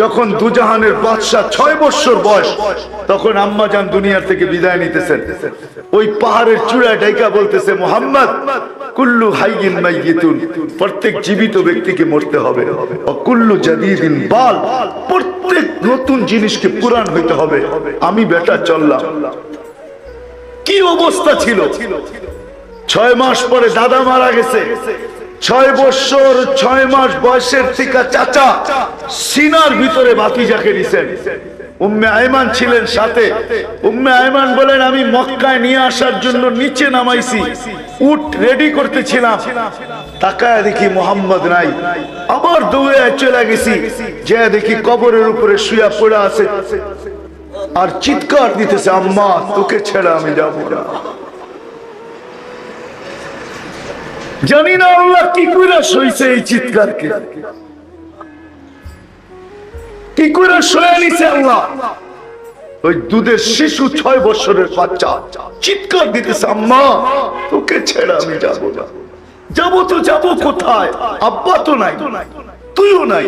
যখন দুজাহানের বাদশাহ 6 বছর বয়স, তখন আম্মাজান দুনিয়া থেকে বিদায় নিতেছেন। ওই পাহাড়ের চূড়ায় ডাইকা বলতেছে, মুহাম্মদ, কুল্লু হাইয়িন মাইয়িতুন, প্রত্যেক জীবিত ব্যক্তিকে মরতে হবে। ও কুল্লু জাদীদিন বাল, প্রত্যেক নতুন জিনিসকে পুরান হইতে হবে। আমি বেটা চললাম। কি অবস্থা ছিল! 6 মাস পরে দাদা মারা গেছে। 6 বছর 6 মাস বয়সের থেকে চাচা সিনার ভিতরে ভাতিজাকে নিছেন। উম্মে আয়মান ছিলেন সাথে। উম্মে আয়মান বলেন, আমি মক্কায় নিয়ে আসার জন্য নিচে নামাইছি, উট রেডি করতেছিলাম, তাকায় দেখি মোহাম্মদ নাই। আবার দৌড়ে চলে গেছি, যে দেখি কবরের উপরে শুয়া পড়ে আছে আর চিৎকার দিতেছে, আম্মা তোকে ছেড়ে আমি যাব না। জানি না আল্লাহ কি করে সইছে এই চিৎকারকে, কি করে সয়ে নিছে আল্লাহ। ওই দুধের শিশু 6 বছরের বাচ্চা চিৎকার দিতেছে, আম্মা তোকে ছেড়ে আমি যাব না। যাবো তো যাবো কোথায়? আব্বা তো নাই, তুইও নাই,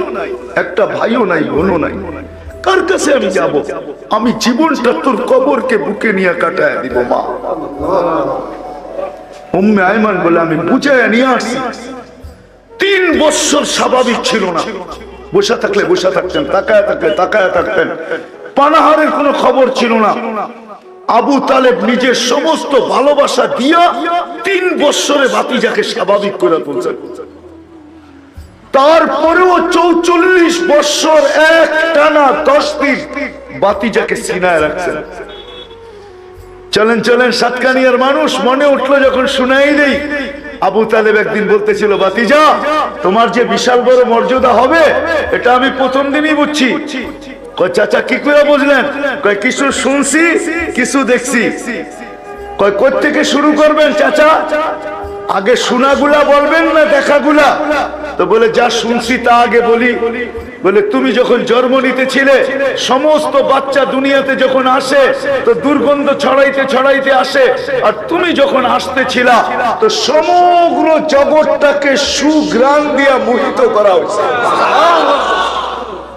একটা ভাইও নাই, বোনও নাই, কার কাছে আমি যাব? আমি জীবনটা তোর কবরকে বুকে নিয়ে কাটায় দিব মা। উম্মে আয়মান বলে, আমি বুঝায় নিয়ে আসি। 3 বছর স্বাভাবিক ছিল না, বসে থাকলে বসে থাকতেন, তাকায় থাকলে তাকায় থাকতেন, পানাহারের কোনো খবর ছিল না। আবু তালেব নিজের সমস্ত ভালোবাসা দিয়া 3 বছরে ভাতিজাকে স্বাভাবিক করে তুলছেন। তারপরেও 44 বছর এক টানা 10 দিন ভাতিজাকে সিনায় রাখছেন। চলেন চলেন সাতকানিয়ার মানুষ, মনে উঠলো যখন শুনাই দেই। আবু তালেব একদিন বলতেছিল, ভাতিজা তোমার যে বিশাল বড় মর্যাদা হবে এটা আমি প্রথম দিনই বুঝছি। কয় চাচা কি করে বুঝলেন? কয় কিছু শুনছি কিছু দেখছি। কয় কোথা থেকে শুরু করবেন চাচা? আগে শোনাগুলা বলবেন না দেখাগুলা? তো বলে, যা শুনছি তা আগে বলি। বলে, তুমি যখন জন্ম নিতেছিলে সমস্ত বাচ্চা দুনিয়াতে যখন আসে তো দুর্গন্ধ ছড়াইতে ছড়াইতে আসে, আর তুমি যখন আসতেছিলা তো সমগ্র জগৎটাকে সুঘ্রাণ দিয়া মোহিত করা হয়েছে।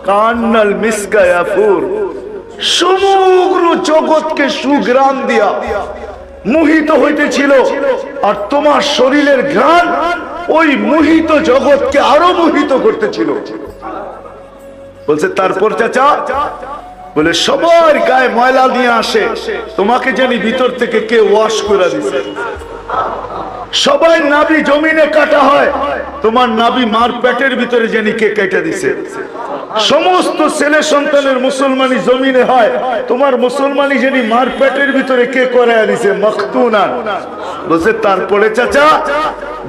কান্নাল মিসকা ইয়াফুর, সমগ্র জগৎকে সুঘ্রাণ দিয়া মোহিত হইতেছিল, আর তোমার শরীরের ঘ্রাণ ওই মোহিত জগৎকে আরো মোহিত করতেছিল। বলছে, তারপর চাচা? বলে, সবার গায়ে ময়লা নিয়ে আসে, তোমাকে জানি ভিতর থেকে কে ওয়াশ করে দিছে। সবাই নাভি জমিনে কাটা হয়, তোমার নাভি মার পেটের ভিতরে জানি কে কেটে দিছে। সমস্ত ছেলে সন্তানের মুসলমানি জমিনে হয়, তোমার মুসলমানি জানি মার পেটের ভিতরে কে করে দিছে, মখতুনান। বলছে, তারপরে চাচা?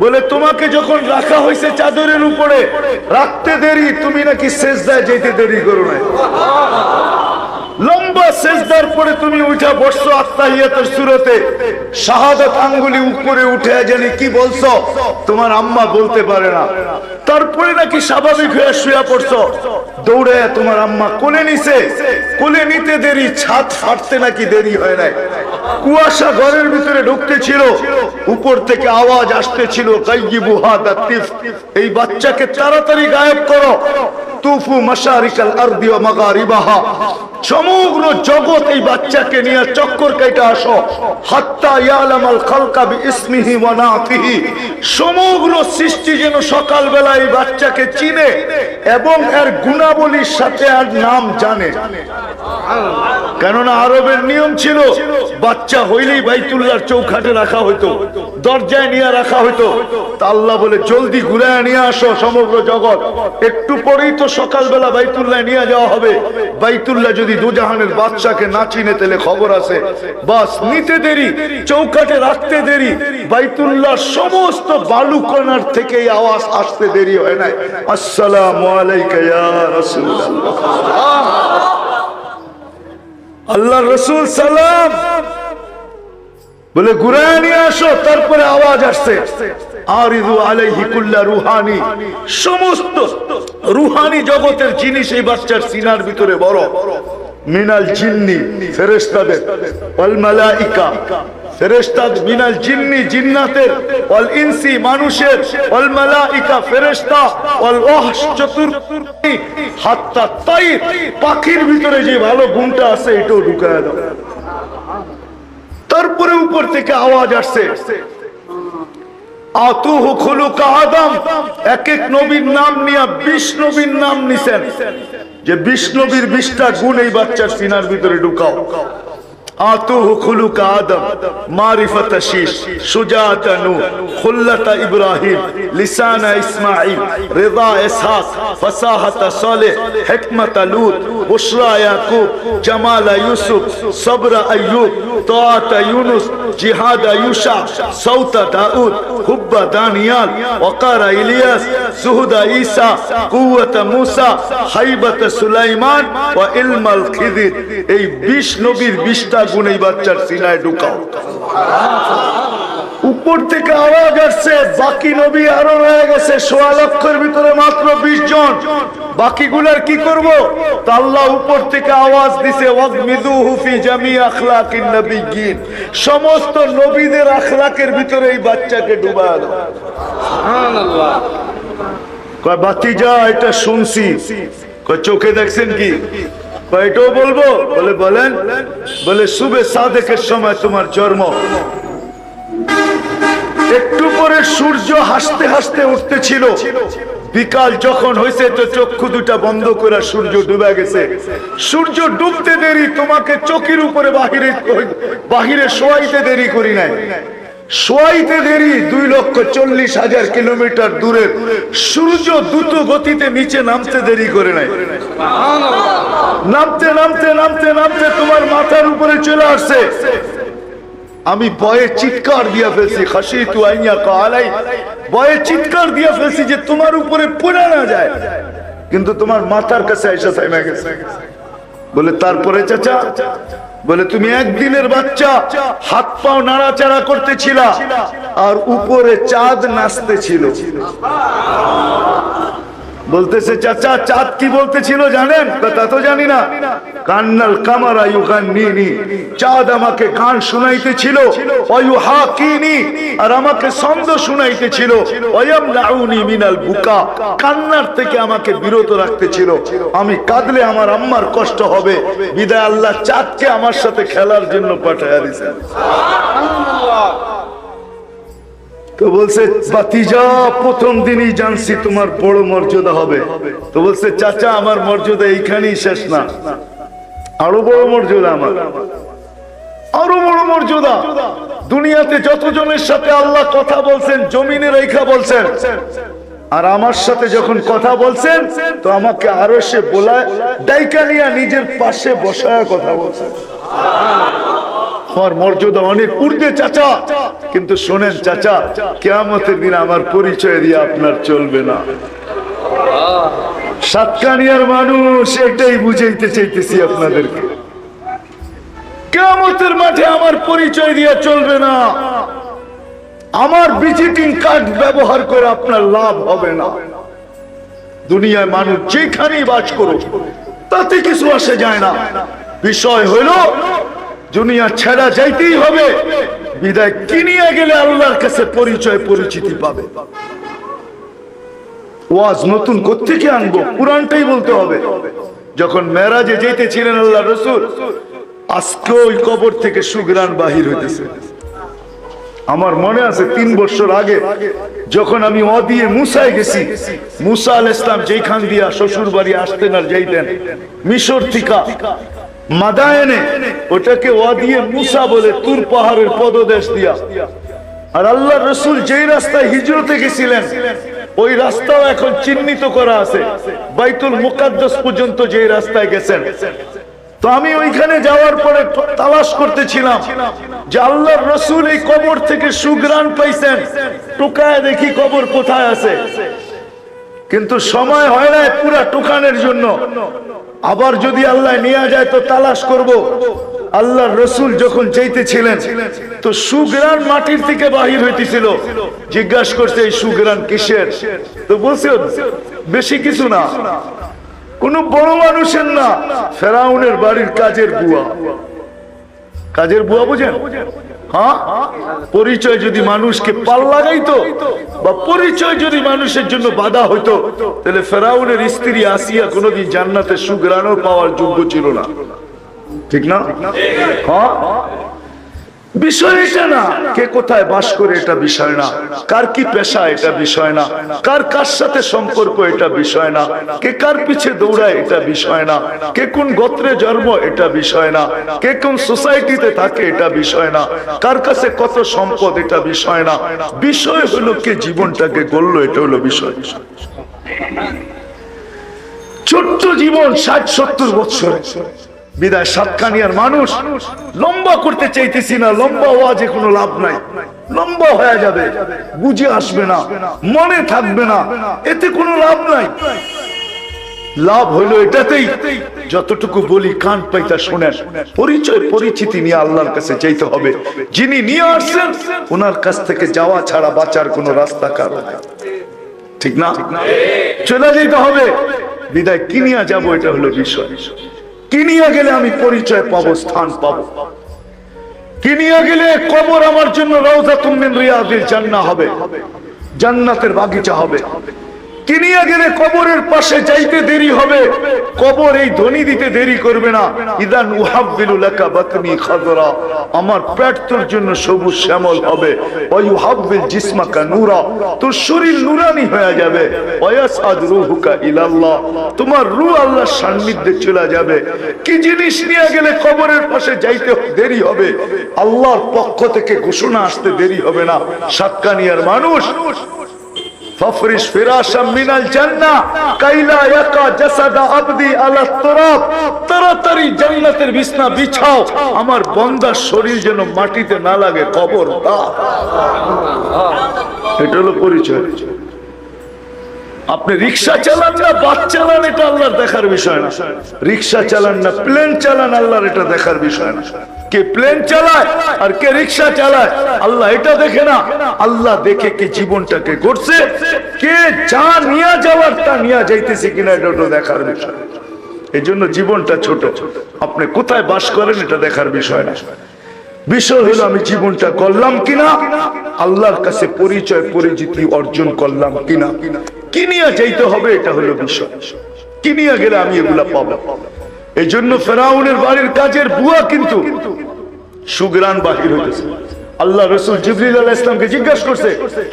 বলে, তোমাকে যখন রাখা হয়েছে চাদরের উপরে, রাখতে দেরি, তুমি নাকি সেজদায় যেতে দেরি করো না। লম্বা সেজদার পরে তুমি উঠা বসছো আত্তাহিয়াতের সূরাতে, শাহাদাত আঙ্গুলি উপরে উঠে জানি কি বলছো, তোমার আম্মা বলতে পারে না। তারপরে নাকি স্বাভাবিক হয়ে শুয়ে পড়ছো, দৌড়ে তোমার আম্মা কোলে নিছে। কোলে নিতে দেরি, ছাদ ফাটতে নাকি দেরি হয় নাই। কুয়াশা ঘরের ভিতরে ঢুকতেছিল, উপর থেকে আওয়াজ আসতেছিল, গায়্যিবুহা দাতিফ, এই বাচ্চাকে তাড়াতাড়ি গায়েব করো। তুফু মাশারিকাল আরদি ওয়া মাগারিবাহা, সমগ্র জগৎ এই বাচ্চাকে নিয়ে চক্কর কাইটা আসো। হাত্তা ইয়ালামাল খালকা বিইসমিহি ওয়া নাতিহি, সমগ্র সৃষ্টি যেন সকালবেলা এই বাচ্চাকে চিনে এবং এর গুণাবলীর সাথে আর নাম জানে। কেননা আরবের নিয়ম ছিল, বাচ্চা হইলেই বাইতুল্লাহর চৌখাটে রাখা হইতো, দরজায় নিয়ে রাখা হইতো। তা আল্লাহ বলে, জলদি ঘুরায় নিয়ে আসো সমগ্র জগৎ। একটু পরেই তো সকালবেলা বাইতুল্লাহ নিয়ে যাওয়া হবে। বাইতুল্লাহ যদি দুজাহানের বাদশাকে না চিনে তাহলে খবর আছে, বাস নিতে দেরি, চৌকাঠে রাখতে দেরি, বাইতুল্লাহর সমস্ত বালুকণার থেকে এই আওয়াজ আসতে দেরি হয় না, আসসালামু আলাইকা ইয়া রাসূলুল্লাহ। আল্লাহর রাসূল সালাম বলে, ঘুরায় নিয়ে আসো। তারপরে আওয়াজ আসছে, আরিদু আলাইহি কুল্লা রুহানি, সমস্ত রুহানি জগতের জিনিস এই বাচ্চার সিনার ভিতরে বড়। মিনাল জিন্নি, ফেরেশতাদের, ওয়াল মালাইকা, ফেরেশতা মিনাল জিন্নি জিন্নাতের ওয়াল ইনসি মানুষের ওয়াল মালাইকা ফেরেশতা ওয়াল ওয়াহশ চতুর্থী হাত্তা তাইর পাখির ভিতরে যে ভালো গুণটা আছে এটাও ঢুকায় দাও। তারপরে উপর থেকে আওয়াজ আসছে আতুহু খুলুকা আদম, এক এক নবীর নাম নিয়ে 20 নবীর নাম নিছেন যে 20 নবীর 20টা গুণ এই বাচ্চার সিনার ভিতরে ঢুকাও। আতুহু খুলুকা আদম, মারিফাত শীশ, শুজাআত নূহ, খুল্লাত ইব্রাহিম, লিসান ইসমাঈল, রিদা ইসহাক, ফাসাহাত সালেহ, হিকমত লূত, বুশরা ইয়াকুব, জামাল ইউসুফ, সবর আইয়ুব, তাআত ইউনুস, জিহাদ ইউশা, সৌত দাউদ, হুব্ব দানিয়াল, ওয়াকার ইলিয়াস, সুহুদ ঈসা, কুওয়াত মূসা, হাইবত সুলাইমান ওয়া ইলমাল খিদির। এই 20 নবীর 20টা গুণ এই বাচ্চার সিনায় ঢুকাও। উপর থেকে আওয়াজ আসছে বাকি নবী আরো রয়ে গেছে 1.25 লক্ষের ভিতরে মাত্র 20 জন, বাকিগুলার কি করব? তা আল্লাহ উপর থেকে আওয়াজ দিছে ওয়াগমিদুহু ফি জামি আখলাকিন নবিয়্যিন, সমস্ত নবীদের আখলাকের ভিতরে এই বাচ্চাকে ডুবায় দাও। সুবহানাল্লাহ। কয় ভাতিজা এটা শুনছি, কয় চোখে দেখছেন কি? এটাও বলবো? বলে বলেন। বলে শুবে সাদেকের সময় তোমার জন্ম, একটু পরে সূর্য হাসতে হাসতে উঠতেছিল, বিকাল যখন হয়েছে তো চক্ষু দুটা বন্ধ করে সূর্য ডুবে গেছে। সূর্য ডুবতে দেরি, তোমাকে চোখের উপরে বাহিরে শোয়াইতে দেরি করি নাই, শোয়াইতে দেরি 2,40,000 কিলোমিটার দূরে সূর্য দ্রুত গতিতে নিচে নামতে দেরি করে নাই। নামতে নামতে নামতে নামতে তোমার মাথার উপরে চলে আসছে। আমি ভয়ে চিৎকার দিয়া ফেলছি, খাশিতু আইয়াকা আলাই, ভয়ে চিৎকার দিয়া ফেলছি যে তোমার উপরে পড়ে না যায়, কিন্তু তোমার মাথার কাছে এসে থেমে গেছে। বলে তারপরে চাচা? বলে তুমি একদিনের বাচ্চা, হাত পাও নাড়াচাড়া করতেছিল আর উপরে চাঁদ নাচতেছিল। বলতেছে চাচা চাঁদ কি বলতেছিল জানেন? তা তো জানি না। কান্নাল কামারা ইউগান্নিনি, চাঁদ আমাকে গান শুনাইতেছিল, ওয়ুহাকিনি, আর আমাকে ছন্দ শুনাইতেছিল, ওয়ায়ামনাউনি মিনাল বুকা, কান্নার থেকে আমাকে বিরত রাখতেছিল। আমি কাঁদলে আমার আম্মার কষ্ট হবে, বিদায় আল্লাহ চাঁদকে আমার সাথে খেলার জন্য পাঠায়া দিয়েছেন। সুবহানাল্লাহ। তো বলছে ভাতিজা প্রথম দিনই জানছি তোমার বড় মর্যাদা হবে। তো বলছে চাচা আমার মর্যাদা এইখানেই শেষ না, আরো বড় মর্যাদা আমার, আরো বড় মর্যাদা। দুনিয়াতে যতজনের সাথে আল্লাহ কথা বলছেন জমিনে রেখা বলছেন, আর আমার সাথে যখন কথা বলছেন তো আমাকে আরো সে বলায় ডাইকা নিয়ে নিজের পাশে বসায় কথা বলছেন। আমার মর্যাদা অনেক ঊর্ধ্বে চাচা, কিন্তু শোনেন চাচা, কিয়ামতের দিন আমার পরিচয় দিয়ে আপনার চলবে না। সাতকানিয়ার মানুষ এটাই বুঝাইতে চাইতেছি আপনাদেরকে, কিয়ামতের মাঠে আমার পরিচয় দিয়ে চলবে না, আমার ভিজিটিং কার্ড ব্যবহার করে আপনার লাভ হবে না। দুনিয়ায় মানুষ যেখানেই বাস করুক তাতে কিছু আসে যায় না, বিষয় হইল দুনিয়া ছেড়া যাইতেই হবে, বিদায় কিনিয়ে গেলে আল্লাহর কাছে পরিচয় পরিচিতি পাবে। ওয়াজ নতুন কোত্থেকে আনবো? কুরআনটাই বলতে হবে। যখন মেরাজে যেতেছিলেন আল্লাহ রাসূল, আজকে ওই কবর থেকে সুঘ্রাণ বাহির হইতেছে। আমার মনে আছে 3 বছর আগে যখন আমি ওয়াদিয়ে মুসায় গেছি, মুসা আলাইহিস সালাম যেখান দিয়া শ্বশুর বাড়ি আসতেন আর যাইতেন মিশর থেকে মাদায়েনে, ওটাকে ওয়াদিয়ে মুসা বলে, তুর পাহাড়ের পদদেশ দিয়া। আর আল্লাহর রাসূল যেই রাস্তায় হিজরতে গেছিলেন ওই রাস্তাও এখন চিহ্নিত করা আছে, বাইতুল মুকাদ্দাস পর্যন্ত যেই রাস্তায় গেছেন। তো আমি ওইখানে যাওয়ার পরে তালাশ করতেছিলাম যে আল্লাহর রাসূল এই কবর থেকে সুঘ্রাণ পাইছেন, টুকায় দেখি কবর কোথায় আছে, কিন্তু সময় হয় না পুরা টুকানের জন্য। আবার যদি আল্লাহ নিয়ে যায় তো তালাশ করব। আল্লাহর রাসূল যখন যাইতেছিলেন তো সুঘ্রাণ মাটির থেকে বাহির হইতেছিল। জিজ্ঞাসা করছে এই সুঘ্রাণ কিসের? তো বলছে বেশি কিছু না, কোন বড় মানুষের না, ফেরাউনের বাড়ির কাজের বুয়া। কাজের বুয়া বুঝেন? হ্যাঁ, পরিচয় যদি মানুষকে পাল লাগাইতো বা পরিচয় যদি মানুষের জন্য বাধা হইতো, তাহলে ফেরাউনের স্ত্রী আসিয়া কোনোদিন জান্নাতে সুঘ্রাণও পাওয়ার যোগ্য ছিল না, ঠিক না? হ্যাঁ, বিষয় এটা না কে কোথায় বাস করে, এটা বিষয় না কার কি পেশা, এটা বিষয় না কার কার সাথে সম্পর্ক, এটা বিষয় না কে কার পিছে দৌড়ায়, এটা বিষয় না কে কোন গোত্রে জন্ম, এটা বিষয় না কে কোন সোসাইটিতে থাকে, এটা বিষয় না কার কাছে কত সম্পদ, এটা বিষয় না। বিষয় হলো কে জীবনটাকে গড়লো, এটা হলো বিষয়। ছোট্ট জীবন 60-70 বছর বিদায় সাতকানিয়ার মানুষ লম্বা করতে চাইতেছি না, লম্বা ওয়াজে কোনো লাভ নাই, লম্বা হয়ে যাবে, বুঝে আসবে না, মনে থাকবে না, এতে কোনো লাভ নাই। লাভ হইলো এটাতেই যতটুকু বলি কান পাইতা শোনেন, পরিচয় পরিচিতি নিয়ে আল্লাহর কাছে চাইতে হবে। যিনি নিয়ে আসছেন ওনার কাছ থেকে যাওয়া ছাড়া বাঁচার কোনো রাস্তা কারো নাই, ঠিক না? চলে যেতে হবে, বিদায় কি নিয়ে যাবো এটা হলো বিষয়। কি নিয়ে গেলে আমি পরিচয় পাবো, স্থান পাবো, কি নিয়ে গেলে কবর আমার জন্য রাউযাতুম মিন রিয়াদিল জান্নাহ হবে, জান্নাতের বাগিচা হবে। কি নিয়ে গেলে কবরের পাশে যাইতে দেরি হবে, কবর এই ধ্বনি দিতে দেরি করবে না, ইদান উহাব্বিলু লাকা বাতনি খাদরা, আমার পেট তোর জন্য সবুজ শ্যামল হবে, ওয়া ইউহাব্বিল জিসমাকা নূরা, তোর শরীর নূরানি হয়ে যাবে, ওয়া ইয়াসআদ রূহুকা ইলাল্লাহ, তোমার রূহ আল্লাহর সান্নিধ্যে চলে যাবে। কি জিনিস নিয়ে গেলে কবরের পাশে যাইতে দেরি হবে, আল্লাহর পক্ষ থেকে ঘোষণা আসতে দেরি হবে না। সাতকানিয়ার মানুষ ফাফরিশ ফিরাশাম মিনাল জান্নাহ কাইলা ইয়াকা জাসাদা আবদি আলা তুরাব, তাড়াতাড়ি জান্নাতের বিছনা বিছাও, আমার বান্দার শরীর যেন মাটিতে না লাগে, কবর দাও। এটা হলো পরিচয়। আপনি রিকশা চালান না বাস চালান, এটা আল্লাহর দেখার বিষয় না। রিকশা চালান না প্লেন চালান, আল্লাহর এটা দেখার বিষয় না। কে প্লেন চালায় আর কে রিকশা চালায়, আল্লাহ এটা দেখে না। আল্লাহ দেখে কে জীবনটাকে গড়ছে, কে যা নিয়ে যাওয়ার তা নিয়ে যাইতেছে কিনা, এটা দেখার বিষয়। এই জন্য জীবনটা ছোট, আপনি কোথায় বাস করেন এটা দেখার বিষয় না। বিষয় হলো আমি জীবনটা করলাম কিনা, আল্লাহর কাছে পরিচয় পরিচিতি অর্জন করলাম কিনা, কি নিয়ে যাইতে হবে এটা হলো বিষয়। কি নিয়ে গেলে আমি এগুলা পাবো। এই জন্য ফেরাউনের বাড়ির কাজের বুয়া কিন্তু সুঘ্রাণ বাহির হইতেছে। আল্লাহ রাসূল জিবরিল আলাইহিস সালামকে জিজ্ঞাসা করছে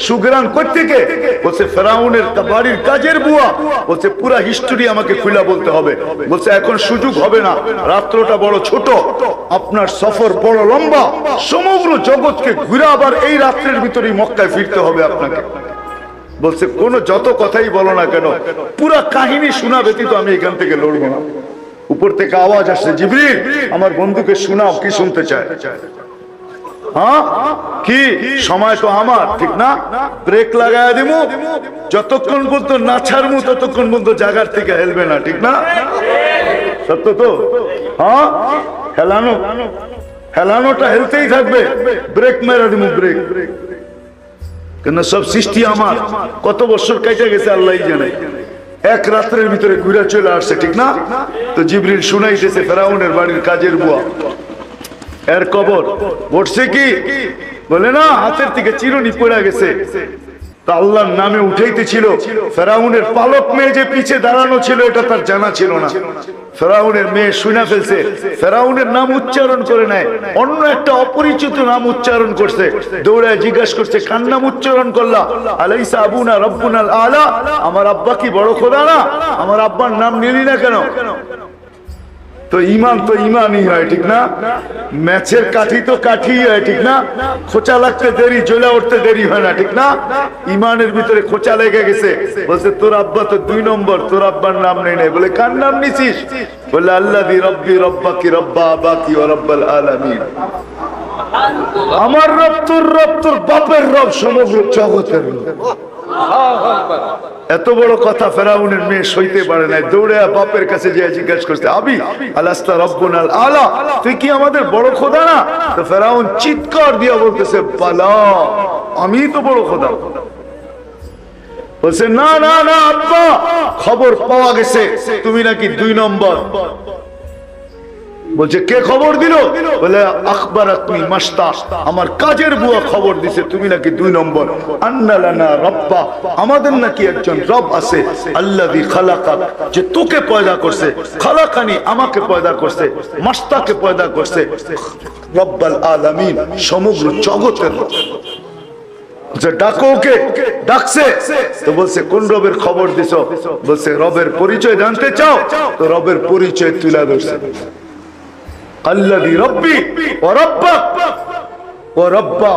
সুঘ্রাণ কই থেকে, বলছে ফেরাউনের বাড়ির কাজের বুয়া। বলছে পুরো হিস্টরি আমাকে খুলে বলতে হবে। বলছে এখন সুযোগ হবে না, রাত্রটা বড় ছোট, আপনার সফর বড় লম্বা, সমগ্র জগৎকে ঘুরে আবার এই রাত্রের ভিতরেই মক্কায় ফিরতে হবে আপনাকে। বলছে কোন যত কথাই বলো না কেন, পুরা কাহিনী শোনা ব্যতীত আমি এখান থেকে লড়বো না। উপর থেকে আওয়াজ আসছে, জিবরিল আমার বন্ধুকে শোনাও, কি শুনতে চায়? হ্যাঁ কি সময় তো আমার, ঠিক না? ব্রেক লাগায় দিমু, যতক্ষণ পর্যন্ত না ছাড়মু ততক্ষণ পর্যন্ত জায়গার থেকে হেলবে না, ঠিক না? সত্য তো? হ্যাঁ, হেলানোটা হেলতেই থাকবে, ব্রেক মেরে দিমু, ব্রেক। কেন সব সৃষ্টি আমার, কত বছর কেটে গেছে আল্লাহই জানে, এক রাত্রের ভিতরে ঘুরে চলে আসছে, ঠিক না? তো জিবরিল শুনাইতেছে ফেরাউনের বাড়ির কাজের বুয়া, এর কবর ঘটছে কি, বলে না হাতের থেকে চিরুনি পড়ে গেছে। তা আল্লাহর নামে উঠাইতেছিল, ফেরাউনের পালক মেয়ে যে পিছে দাঁড়ানো ছিল এটা তার জানা ছিল না। ফেরাউনের মেয়ে শুনে ফেলছে, ফেরাউনের নাম উচ্চারণ করে নাই, অন্য একটা অপরিচিত নাম উচ্চারণ করছে। দৌড়ায় জিজ্ঞাসা করছে কার নাম উচ্চারণ করলা? আলাইসা আবুনা রব্বুনাল আলা, আমার আব্বা কি বড় খোদা না? আমার আব্বার নাম নিলি না কেন? তো ইমান তো ইমানই হয়, ঠিক না? ম্যাচের কাঠি তো কাঠি হয়, ঠিক না? খোঁচা লাগতে দেরি, জ্বলে উঠতে দেরি হয় না, ঠিক না? ইমানের ভিতরে খোঁচা লেগে গেছে। বলছে তোর আব্বা তো 2 নম্বর, তোর আব্বার নাম নেই নাই। বলে কার নাম নিছিস? বলে আল্লাযী রব্বি রব্বাকি রব্বা আবাকি ওয়া রব্বাল আলামিন, আমার রব তোর বাপের রব, সমগ্র জগতের রব। এত বড় কথা ফেরাউনের মেয়ে সইতে পারে নাই, দৌড়ে বাপের কাছে যে জিজ্ঞাসা করছে আবি আলাস্তা রব্বুনাল আলা, তুই কি আমাদের বড় খোদা না? তো ফেরাউন চিৎকার দিয়া বলতেছে বালা, আমি তো বড় খোদা। বলছে না না না আব্বা, খবর পাওয়া গেছে তুমি নাকি 2 নম্বর। বলছে কে খবর দিল? বলে আখবারাতনি মাস্তা, আমার কাজের বুয়া খবর দিছে তুমি নাকি 2 নম্বর। আন্না লানা রব্বা, আমাদের নাকি একজন রব আছে, আল্লাযী খালাকাক, যে তোকে পয়দা করছে, খালাকানি আমাকে পয়দা করছে, মাস্তাকে পয়দা করছে, রব্বাল আলামিন সমগ্র জগতের রব। ডাকো ওকে, ডাকছে তো বলছে কোন রবের খবর দিছো? বলছে রবের পরিচয় জানতে চাও? তো রবের পরিচয় তুলে ধরছে, আল্লাযী রব্বি ওয়া রাব্বাক ওয়া রাব্বা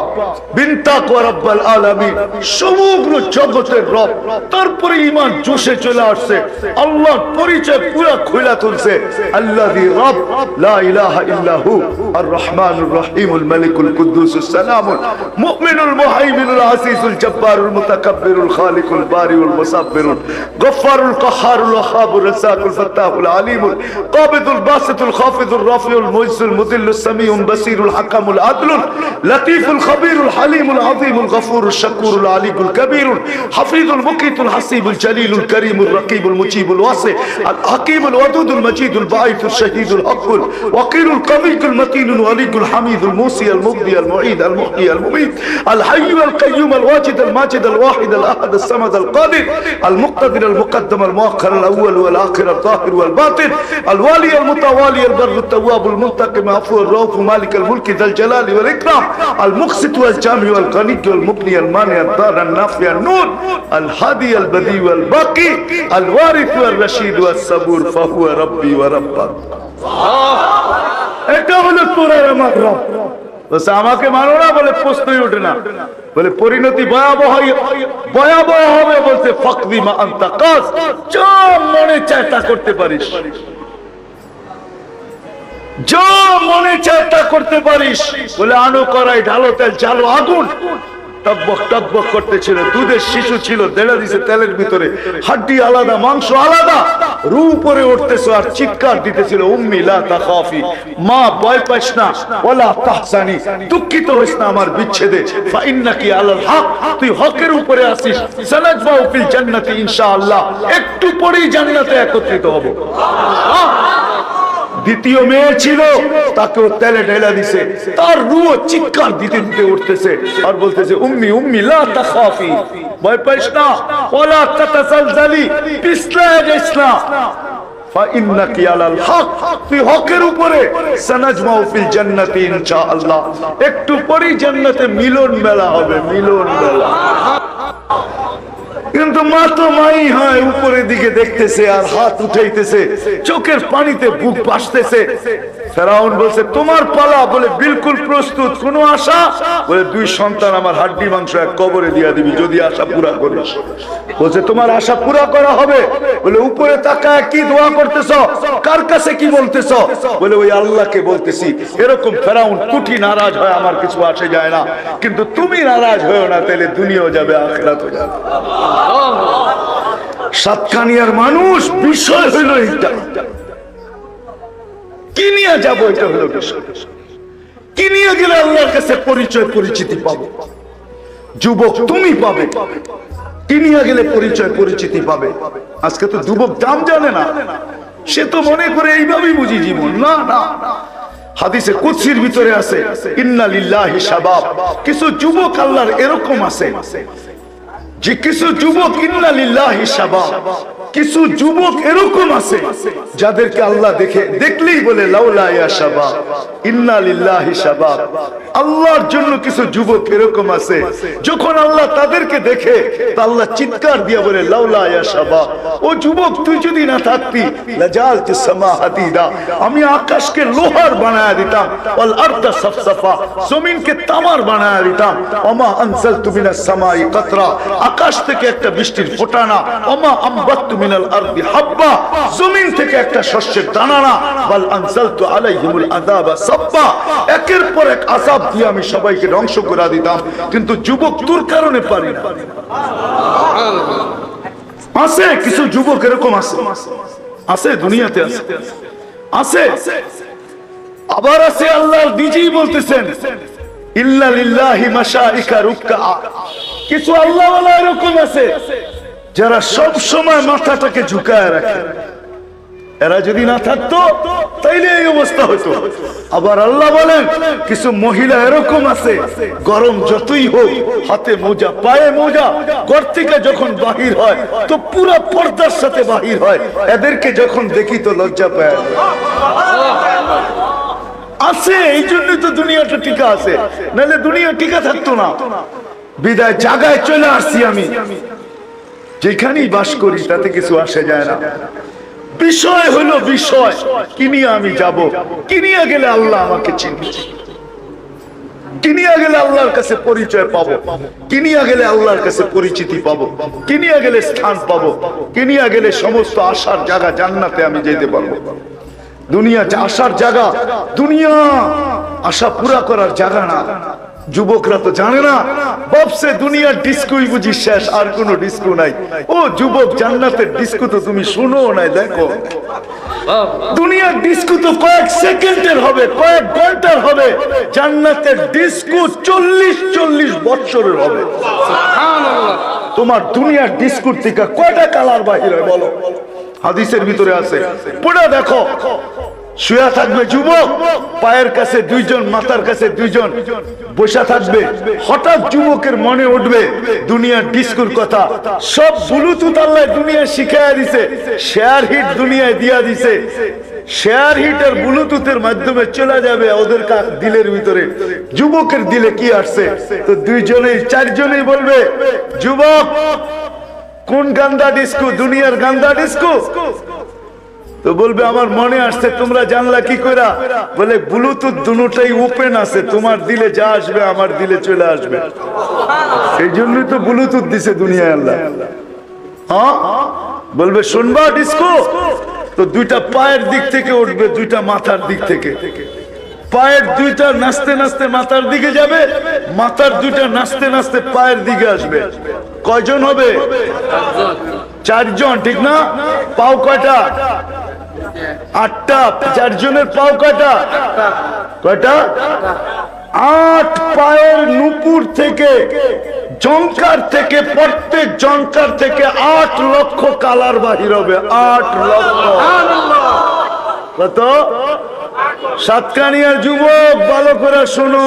বিনতাক ওয়া রাব্বাল আলামিন, সমগ্র জগতের রব। তারপরে ঈমান জোশে চলে আসছে, আল্লাহর পরিচয় পুরো খুলে তুলছে, আল্লাযী রব লা ইলাহা ইল্লা হু আর রহমানুর রহিমুল মালিকুল কুদ্দুসুস সালামুল মুমিনুল মুহাইমিনুল আসিসুল জব্বারুল মুতাকাব্বিরুল খালিকুল বারিউল মুসাব্বিরুল গফফারুল কাহ্হারুল ওয়াহাবুর রাসাকুল ফাত্তাহুল আলিমুল কাবিদুল বাসিতুল খাফিদুর রাফিউল মুইসুল মুদিল্লুস সামিউল বাসিরুল হাকামুল আদলুল লতীফুল খবীরুল হালিমুল আযীমুল গফুরুল শাকুরুল আলিকুল কবীরুল হাফিজুল মুকিতুল হাসিবুল জলিলুল করিমুল রকিবুল মুজিবুল ওয়াসি আল হাকিমুল ওয়াদুদুল মজিদুল বাঈতুল শহীদুল হকুল ওয়াকিলুল কবিকুল মতিনুল ওয়ালিকুল হামিদুল মুসি আল মুগদি আল মুঈদ আল মুহয়ি আল মুমীত আল হাইয়্যু আল কাইয়্যুম আল ওয়াজিদ আল মাজিদ আল ওয়াহিদ আল আহাদ আল সামাদ আল কাদির আল মুক্তাদির আল মুকদ্দম আল মুআখ্খার আল আউয়াল ওয়াল আখির আল যাহির ওয়াল বাতিন আল ওয়ালি আল মুতাওয়ালি আল বররুত তাওয়াবুল মুনতাকিম আফুর রাউফ মালিক আল মুলক যাল জালালি ওয়াল ইকরাম المقسط والجامع والغني والمغني المانع الضار النافع النور الهادي البديع والباقي الوارث والرشيد والصبور فهو ربي وربك। এটা হলো তোরা আমার রব। বস আমাকে মানো না বলে প্রশ্নই ওঠে না, বলে পরিণতি ভয়াবহ ভয়াবহ হবে। বলছে ফাকদি মা আনতা কাস, যা মনে চায় তা করতে পারিস, যা মনে চায় তা করতে পারিস। বলে আনো করাই, ঢালো তেল, জ্বালো আগুন। টকবক টকবক করতেছিল, দুধের শিশু ছিল, দেড়া দিছে তেলের ভিতরে, হাড্ডি আলাদা, মাংস আলাদা, রু উপরে উঠতেছে আর চিৎকার দিতেছিল, উম্মি লা তাখাফি, মা ভয় পাইস না, ওয়ালা তাহসানি, দুঃখিত হইস না আমার বিচ্ছেদে, ফা ইন্নাকি আলাল হক, তুই হকের উপরে আছিস, সানাজবাউ ফিল জান্নাতি ইনশাআল্লাহ, একটু পরেই জান্নাতে একত্রিত হব। দ্বিতীয় মেয়ে ছিল, তাকেও তেলে ঢেলা দিছে, তার রুহ চিৎকার দিতে দিতে উঠতেছে আর বলতেছে উম্মি উম্মি লা তাখাফি, ভয় পাইস না, ওয়ালা তাতাজালজালি, পিছলা যাইস না, ফা ইন্নাকি আলাল হক, তুই হকের উপরে, সানাজমাউ ফিল জান্নাতি ইনশাআল্লাহ, একটু পরেই জান্নাতে মিলন মেলা হবে, মিলন মেলা। কিন্তু মা তো মাই হয়, উপরের দিকে দেখতেছে আর হাত উঠাইতেছে, চোখের পানিতে বুক ভাসতেছে। ফেরাউন বলছে তোমার পালা, বলে বিলকুল প্রস্তুত, কোনো আশা? বলে 2 সন্তান আমার হাড্ডি মাংস এক কবরে দিয়া দিবি যদি আশা পুরা করিস। বলছে তোমার আশা পুরা করা হবে। বলে উপরে তাকায় কি দোয়া করতেছ, কার কাছে কি বলতেছ? বলে ওই আল্লাহকে বলতেছি। এরকম ফেরাউন কুটি নারাজ হয়, আমার কিছু আসে যায় না, কিন্তু তুমি নারাজ হয়েও না, তাহলে দুনিয়াও যাবে আখিরাতও যাবে। সাতকানিয়ার মানুষ, বিষয় হইল এটা, কি নিয়ে যাবো, এটা হলো বিষয়। কি নিয়ে গেলে আল্লাহর কাছে পরিচয় পরিচিতি পাবো? যুবক তুমি পাবে, কি নিয়ে গেলে পরিচয় পরিচিতি পাবে? আজকে তো যুবক দাম জানে না, সে তো মনে করে এইভাবেই বুঝি জীবন। না না, হাদিসে কুদসির ভিতরে আছে ইন্না লিল্লাহি শাবাব, কিছু যুবক আল্লাহর এরকম আছে যে কিছু যুবক, ইন্না লিল্লাহি শাবাব, কিছু যুবক এরকম আছে যাদেরকে আল্লাহ দেখলেই বলে লাউলা ইয়া শাবাব, ইন্না লিল্লাহি শাবাব। আল্লাহর জন্য কিছু যুবক এরকম আছে, যখন আল্লাহ তাদেরকে দেখে তা আল্লাহ চিৎকার দিয়ে বলে লাউলা ইয়া শাবাব, ও যুবক তুই যদি না থাকতি লাজালতিস সামা হাদিদা, আমি আকাশকে লোহার বানায়া দিতাম, ওয়াল আরদা সাফসাফা, জমিনকে তামার বানায়া দিতাম, ওমা আনজালতু মিনাস সামাই কাতরা, আকাশ থেকে একটা বৃষ্টির ফোঁটা না, ওমা আমবাততু মিনাল আরদি হাব্বা, জমিন থেকে একটা শস্যের দানা না, বাল আনজালতু আলাইহিমুল আযাবা সাব্বা, একের পর এক আযাব দিয়ে আমি সবাইকে ধ্বংস করে দিতাম। কিন্তু যুবক তোর কারণে পারি না। আছে কিছু যুবক এরকম আছে, আছে দুনিয়াতে আছে, আছে। আবার আছে আল্লাহ নিজেই বলতেছেন ইল্লা লিল্লাহি মাশাইকা রুকআ, কিছু আল্লাহওয়ালা এরকম আছে যারা সব সময় মাথাটাকে ঝুঁকায় রাখে, এরা যদি না থাকতো তাইলে এই অবস্থা হতো। আবার আল্লাহ বলেন কিছু মহিলা এরকম আছে, গরম যতই হোক হাতে মোজা পায়ে মোজা, ঘর থেকে যখন বাহির হয় তো পুরো পর্দার সাথে বাহির হয়, এদেরকে যখন দেখি তো লজ্জা পায়। আছে এই জন্যই তো দুনিয়াটা টিকা আছে, নাহলে দুনিয়া টিকা থাকতো না। বিদায় জায়গায় চলে আসছি আমি, যেখানেই বাস করি তাতে কিছু আসে যায় না। বিষয় হলো বিষয়, কিনিয়া আমি যাব, কিনিয়া গেলে আল্লাহ আমাকে চিনবে, কিনিয়া গেলে আল্লাহর কাছে পরিচয় পাবো, কিনিয়া গেলে আল্লাহর কাছে পরিচিতি পাবো, কিনিয়া গেলে স্থান পাবো, কিনিয়া গেলে সমস্ত আশার জায়গা জান্নাতে আমি যেতে পারবো। দুনিয়া আশার জায়গা, দুনিয়া আশা পুরা করার জায়গা না। যুবকরা তো জানে না, ভাবছে দুনিয়ার ডিস্কোই বুঝি শেষ, আর কোনো ডিস্কো নাই। ও যুবক, জান্নাতের ডিস্কো তো তুমি শুনো নাই, দেখো। দুনিয়ার ডিস্কো তো কয়েক সেকেন্ডের হবে, কয়েক ঘন্টার হবে, জান্নাতের ডিস্কো 40 বছরের হবে। তোমার দুনিয়ার ডিস্কোর থেকে কয়টা কালার বাহির হয় বলো? হাদিসের ভিতরে আছে, পড়ে দেখো। শুয়া থাকবে যুবক, পায়ের কাছে দুইজন, মাথার কাছে দুইজন বসা থাকবে। হঠাৎ যুবকের মনে উঠবে দুনিয়ার ডিস্কোর কথা। সব ব্লুটুথ আল্লাহ দুনিয়া শিখাইয়া দিছে, শেয়ার হিট দুনিয়ায় দিয়া দিছে। শেয়ার হিট আর ব্লুটুথের মাধ্যমে চলে যাবে ওদের দিলের ভিতরে। যুবকের দিলে কি আসছে তো দুইজনেই চারজনেই বলবে, যুবক কোন গান্দা ডিস্কো? দুনিয়ার গান্দা ডিস্কো? তো বলবে আমার মনে আসছে। তোমরা জানলা কি করে? বলে ব্লুটুথ দুটোটাই ওপেন আছে, তোমার দিলে যা আসবে আমার দিলে চলে আসবে। এই জন্যই তো ব্লুটুথ দিছে দুনিয়ায় আল্লাহ। হ্যাঁ, বলবে শুনবা ডিস্কো? তো দুইটা পায়ের দিক থেকে উঠবে, দুইটা মাথার দিক থেকে। পায়ের দুইটা নাচতে নাচতে মাথার দিকে যাবে, মাথার দুইটা নাচতে নাচতে পায়ের দিকে আসবে। কয়জন হবে? চারজন, ঠিক না? পাও কয়টা? 8টা। চারজনের পাও কয়টা? কয়টা? 8 পায়ের নুপুর থেকে, জঙ্কার থেকে, প্রত্যেক জঙ্কার থেকে 8 লক্ষ কালার বাহির হবে। 8 লক্ষ। কত? সাতকানিয়ার যুবক ভালো করে শোনো,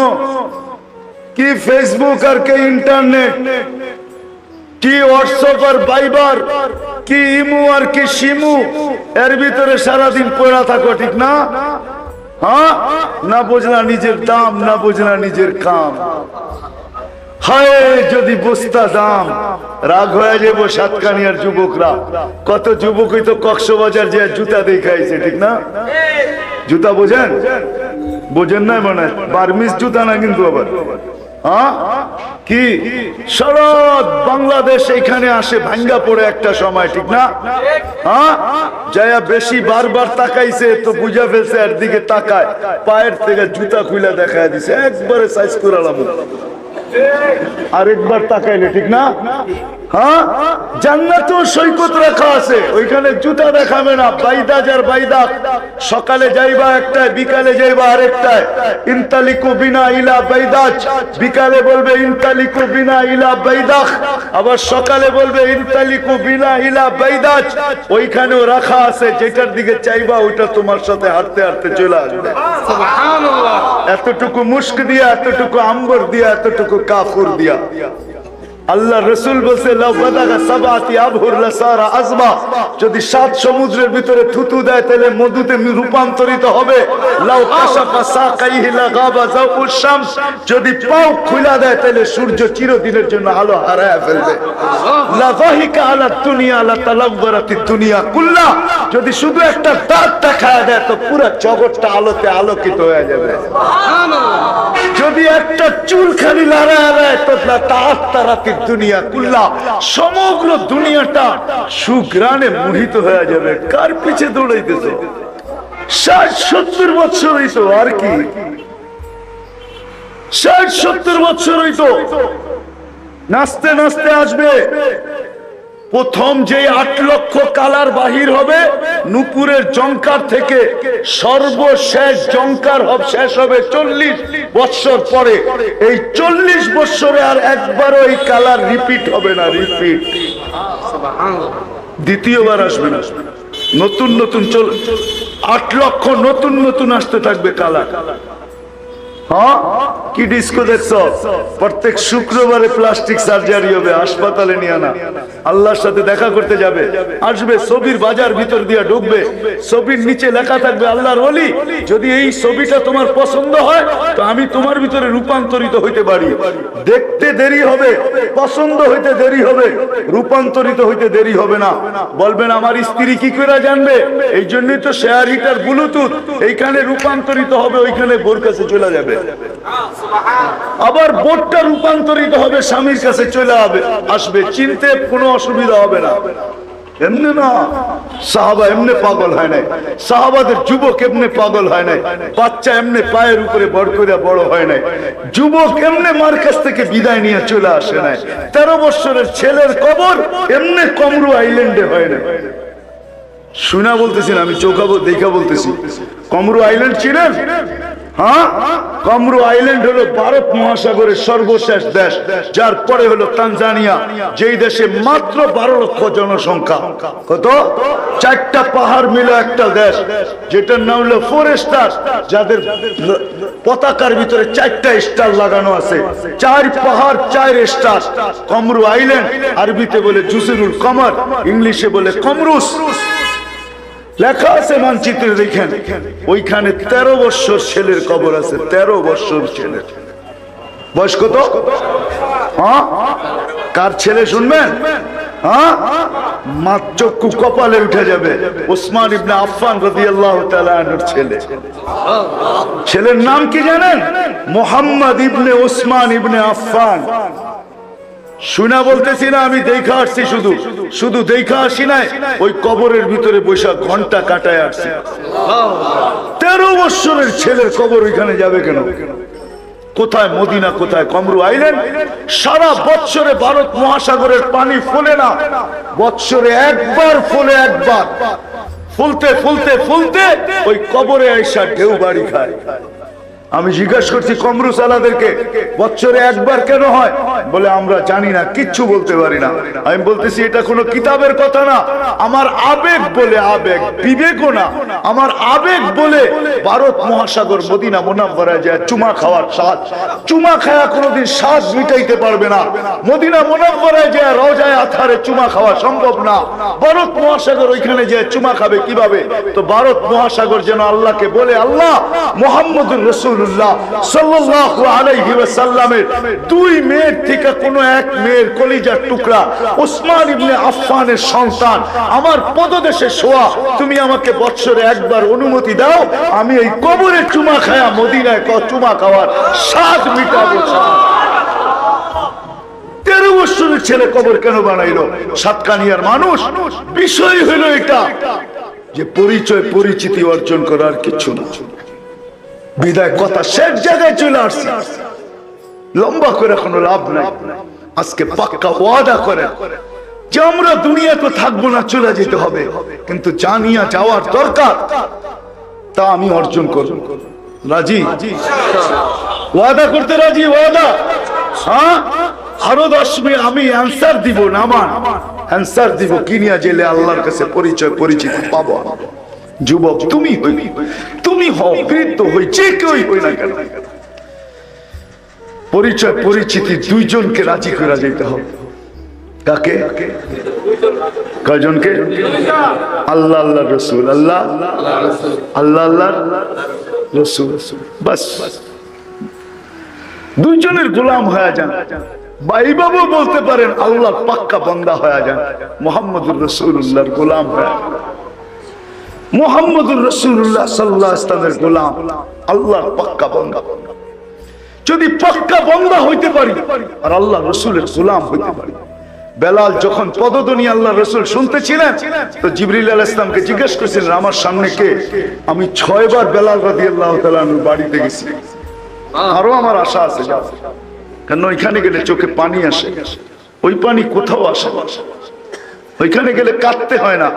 কি ফেসবুক আর কি ইন্টারনেট, কি হোয়াটসঅ্যাপ আর ভাইবার, কি ইমু আর কি শিমু, এর ভিতরে সারাদিন পড়া থাকো, ঠিক না? হ্যাঁ, না বুঝলা নিজের দাম, না বুঝলা নিজের কাম। হায় যদি বুঝতা দাম, রাগ হয়ে যাবো সাতকানিয়ার যুবকরা। কত যুবকই তো কক্সবাজার যে জুতা দেখাইছে, ঠিক না? জুতা বোঝেন? বোঝেন না মনে হয়, বার্মিস জুতা না কিন্তু আবার। হ্যাঁ, কি শরৎ বাংলাদেশ এখানে আসে ভাঙ্গা পড়ে একটা সময়, ঠিক না? হ্যাঁ, যায়া বেশি বারবার তাকাইছে তো বুঝা ফেলছে, এর দিকে তাকায়, পায়ের থেকে জুতা খুলে দেখায় দিছে, একবারে সাইজ করালাম। আরেকবার তাকাইলে, ঠিক না? হ্যাঁ, জান্নাতেও সৈকত রাখা আছে, ওইখানে জুতা দেখাবে না। বাইদাজ আর বাইদাক, সকালে যাইবা একটায়, বিকালে যাইবা আরেকটায়। ইনতালিকু বিনা ইলা বাইদাজ, বিকালে বলবে ইনতালিকু বিনা ইলা বাইদাক, আবার সকালে বলবে ইনতালিকু বিনা ইলা বাইদাজ। ওইখানেও রাখা আছে, যেটার দিকে চাইবা ওইটা তোমার সাথে হাঁটতে হাঁটতে চলে আসবে। সুবহানাল্লাহ। এতটুকু মুস্ক দিয়া, এতটুকু আম্বর দিয়া, এতটুকু কাফুর দিয়া। আল্লাহ রসুল বলছে, যদি 7 সমুদ্রের ভিতরে থুতু দেয় তাহলে মধুতে রূপান্তরিত হবে। যদি পাও খুলা দেয় তাহলে সূর্য চিরদিনের জন্য আলো হারায় ফেলবে। যদি শুধু একটা দাঁত দেখা দেয় তো পুরো জগৎটা আলোতে আলোকিত হয়ে যাবে। যদি একটা চুলখানি লড়ায় দেয় তো তারাতির দুনিয়া কুল্লা, সমগ্র দুনিয়াটা সুগ্রানে মোহিত হয়ে যাবে। কার পিছে দৌড়াইতেছে? 60-70 বছর হইতো, আর কি 60-70 বছর হইতো। নাচতে নাচতে আসবে। প্রথম যে 8 লক্ষ কালার বাহির হবে নুপুরের জঙ্কার থেকে, সর্বশেষ জঙ্কার শেষ হবে 40 বছর পরে। এই 40 বছরে আর একবারও এই কালার রিপিট হবে না, রিপিট। দ্বিতীয়বার আসবে না। নতুন নতুন 8 লক্ষ নতুন নতুন আসতে থাকবে কালার। হ্যাঁ, কি ডিস্কো দেখছো? প্রত্যেক শুক্রবারে প্লাস্টিক সার্জারি হবে, হাসপাতালে নিয়ে আনা। আল্লাহর সাথে দেখা করতে যাবে, আসবে ছবির বাজার ভিতর দিয়ে ঢুকবে, ছবির নিচে লেখা থাকবে আল্লাহর ওলি, যদি এই ছবিটা তোমার পছন্দ হয় তো আমি তোমার ভিতরে রূপান্তরিত হইতে পারি। দেখতে দেরি হবে, পছন্দ হইতে দেরি হবে, রূপান্তরিত হইতে দেরি হবে না। বলবেন আমার স্ত্রী কি করে জানবে? এই জন্যই তো শেয়ার হিটার ব্লুটুথ, এইখানে রূপান্তরিত হবে, ওইখানে বোর কাছে চলে যাবে। আবার বোর্ডটা রূপান্তরিত হবে, স্বামীর কাছে চলে আসবে, চিনতে কোনো অসুবিধা হবে না। এমনি না, সাহাবা এমনি পাগল হয় নাই, সাহাবাদের যুবক এমনি পাগল হয় নাই, বাচ্চা এমনি পায়ের উপরে বড় করে বড় হয় নাই, যুবক এমনি মার কাছ থেকে বিদায় নিয়ে চলে আসে নাই। 13 বছরের ছেলের কবর এমনি কমরু আইল্যান্ডে হয় না। শুনা বলতেছি না, আমি চোখা দেখা বলতেছি। কমরু আইল্যান্ড চিনেন? হ্যাঁ, কমরু আইল্যান্ড হলো ভারত মহাসাগরের সর্বশেষ দেশ, যার পরে হলো তানজানিয়া, যেই দেশে মাত্র 12 লক্ষ জনসংখ্যা। কত? 4টা পাহাড় মিলে একটা দেশ, যেটার নাম হলো 4 স্টার, যাদের পতাকার ভিতরে 4টা স্টার লাগানো আছে। 4 পাহাড় 4 স্টার। কমরু আইল্যান্ড আরবিতে বলে জুসিরুল কমর, ইংলিশে বলে কমরুস। লেখা আছে মানচিত্রে, দেখেন ওইখানে 13 বছর ছেলের কবর আছে। 13 বছর ছেলের বয়স কত? হ্যাঁ, কার ছেলে শুনবেন? হ্যাঁ, চক্ষু কপালে উঠে যাবে। ওসমান ইবনে আফফান রাদিয়াল্লাহু তাআলা আনহুর ছেলে। ছেলের নাম কি জানেন? মুহাম্মদ ইবনে ওসমান ইবনে আফফান। শুনা বলতেছি না, আমি দেখা আসছি, শুধু দেখা আসি নাই, ওই কবরের ভিতরে বৈশাখ ঘন্টা কাটায় আসছি। 13 বছরের ছেলের কবর ওইখানে যাবে কেন? কোথায় মদিনা, কোথায় কমরু আইল্যান্ড? সারা বছরে ভারত মহাসাগরের পানি ফোলে না, বছরে একবার ফোলে, একবার। ফুলতে ফুলতে ফুলতে ওই কবরে আইসা ঢেউ বাড়ি খায়। আমি জিজ্ঞাসা করছি কমরু সালাদেরকে, বছরে একবার কেন হয়? বলে আমরা জানি না, কিচ্ছু বলতে পারি না। আমি বলতেছি এটা কোনো কিতাবের কথা না, আমার আবেগ বলে, আবেগ, বিবেকও না, আমার আবেগ বলে। ভারত মহাসাগর মদিনা মুনাওয়ারায় যায় চুমা খাওয়ার স্বাদ, চুমা খায়া কোনোদিন স্বাদ মিটাইতে পারবে না। মদিনা মুনাওয়ারায় যায় রওজায়ে আতহারে চুমা খাওয়া সম্ভব না। ভারত মহাসাগর ওইখানে যায় চুমা খাবে কিভাবে? তো ভারত মহাসাগর যেন আল্লাহকে বলে, আল্লাহ, মুহাম্মদুর রাসূলুল্লাহ সাল্লাল্লাহু আলাইহি ওয়াসাল্লামের 2 মেয়ের থেকে কোন এক মেয়ের কলিজার টুকরা ওসমান ইবনে আফফানের সন্তান আমার পদদেশে শোয়া, তুমি আমাকে বছরে একবার অনুমতি দাও, আমি এই কবরে চুমা খায়া মদিনায় চুমা খাওয়ার স্বাদ মিটাবো। 13 বছরের ছেলে কবর কেন বানাইলো? সাতকানিয়ার মানুষ। বিষয় হলো এটা যে পরিচয় পরিচিতি অর্জন করার কিছু না। বিদায় কথা শেষ জায়গায় চলে আসছে, লম্বা করে কোনো লাভ নাই। আজকে পাক্কা ওয়াদা করে যে আমরা দুনিয়াতে থাকবো না, চলে যেতে হবে, কিন্তু জানিয়া যাওয়ার দরকার, তা আমি অর্জন করব। রাজি? ওয়াদা করতে রাজি? ওয়াদা? হ্যাঁ, আরো 10 মিনিট আমি অ্যান্সার দিব, নামান অ্যান্সার দিব, কিনিয়া জেলে আল্লাহর কাছে পরিচয় পরিচিতি পাবো। যুবক তুমি হই, তুমি হও, বৃদ্ধ হই, যে কেউই হই না কেন, পরিচয় পরিচিতি 2 জনকে রাজি করে যেতে হবে। কাকে? কয়জনকে? আল্লাহ আল্লাহ রসুল, আল্লাহ আল্লাহ আল্লাহ রসুল। বাস 2 জনের গোলাম হয়ে যান, বা এইভাবে বলতে পারেন আল্লাহর পাক্কা বান্দা হয়ে যান, মুহাম্মদুর রাসূলুল্লাহর গোলাম হয়ে। মুহাম্মদুর রাসূলুল্লাহ সাল্লাল্লাহু আলাইহি ওয়াসাল্লামের গোলাম, আল্লাহর পাক্কা বান্দা। যদি পাক্কা বান্দা হইতে পারি আর আল্লাহ রাসূলের গোলাম হইতে পারি। বেলাল যখন পদধ্বনি আল্লাহ রাসূল শুনতেছিলেন, তো জিবরিল আলাইহিস সালামকে জিজ্ঞেস করেছিলেন আমার সামনে কে? আমি 6 বার বেলাল রাদিয়াল্লাহু তাআলা আনহুর বাড়িতে গেছি, আরো আমার আশা আছে যাও, কারণ ওইখানে গেলে চোখে পানি আসে, ওই পানি কোথাও আসে না। ওইখানে গেলে কাঁদতে হয় না,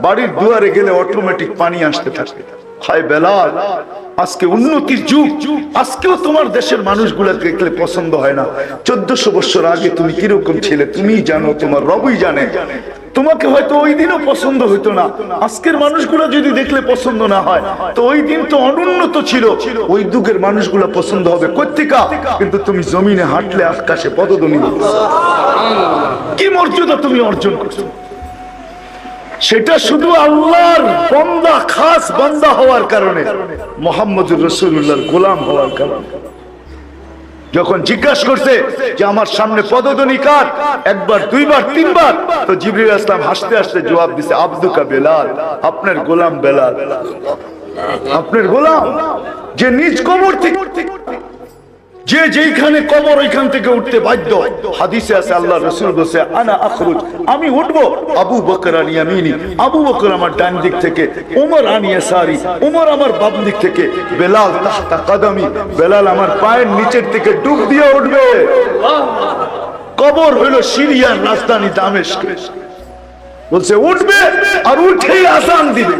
বাড়ির দুয়ারে গেলে অটোমেটিক পানি আসতে থাকে। হায় বেলাল, আজকে উন্নতির যুগ, আজকেও তোমার দেশের মানুষগুলা দেখলে পছন্দ হয় না। 1400 বছর আগে তুমি কিরকম ছিলে তুমিই জানো, তোমার রবই জানে। তোমাকে হয়তো ওই দিনও পছন্দ হইতো না, আজকের মানুষগুলো যদি দেখলে পছন্দ না হয়, তো ওই দিন তো অনুন্নত ছিল, ওই যুগের মানুষগুলো পছন্দ হবে কর্তিকা। কিন্তু তুমি জমিনে হাঁটলে আকাশে পদধ্বনি, কি মর্যাদা তুমি অর্জন করছো, সেটা শুধু আল্লাহর বান্দা, খাস বান্দা হওয়ার কারণে, মুহাম্মদুর রাসূলুল্লাহর গোলাম হওয়ার কারণে। যখন জিজ্ঞাসা করছে যে আমার সামনে পদধ্বনি কার, একবার, দুইবার, তিনবার, তো জিবরিল আসলাম হাসতে হাসতে জবাব দিছে, আব্দুকা বেলাল, আপনার গোলাম বেলাল, আপনার গোলাম, যে নিজ কবর থেকে, যে যেখানে কবর ওইখান থেকে উঠতে বাধ্য। হাদিসে আছে আল্লাহ রাসূল বলেছে, আনা আখরুজ, আমি উঠবো, আবু বকর আন ইয়ামিনি, আবু বকর আমার ডান দিক থেকে, ওমর আন ইয়াসারি, ওমর আমার বাম দিক থেকে, বেলাল তাহতা কদমি, বেলাল আমার পায়ের নিচের থেকে ডুব দিয়ে উঠবে। কবর হলো সিরিয়ার রাজধানী দামেস্ক। বলছে উঠবে আর উঠেই আযান দিবে।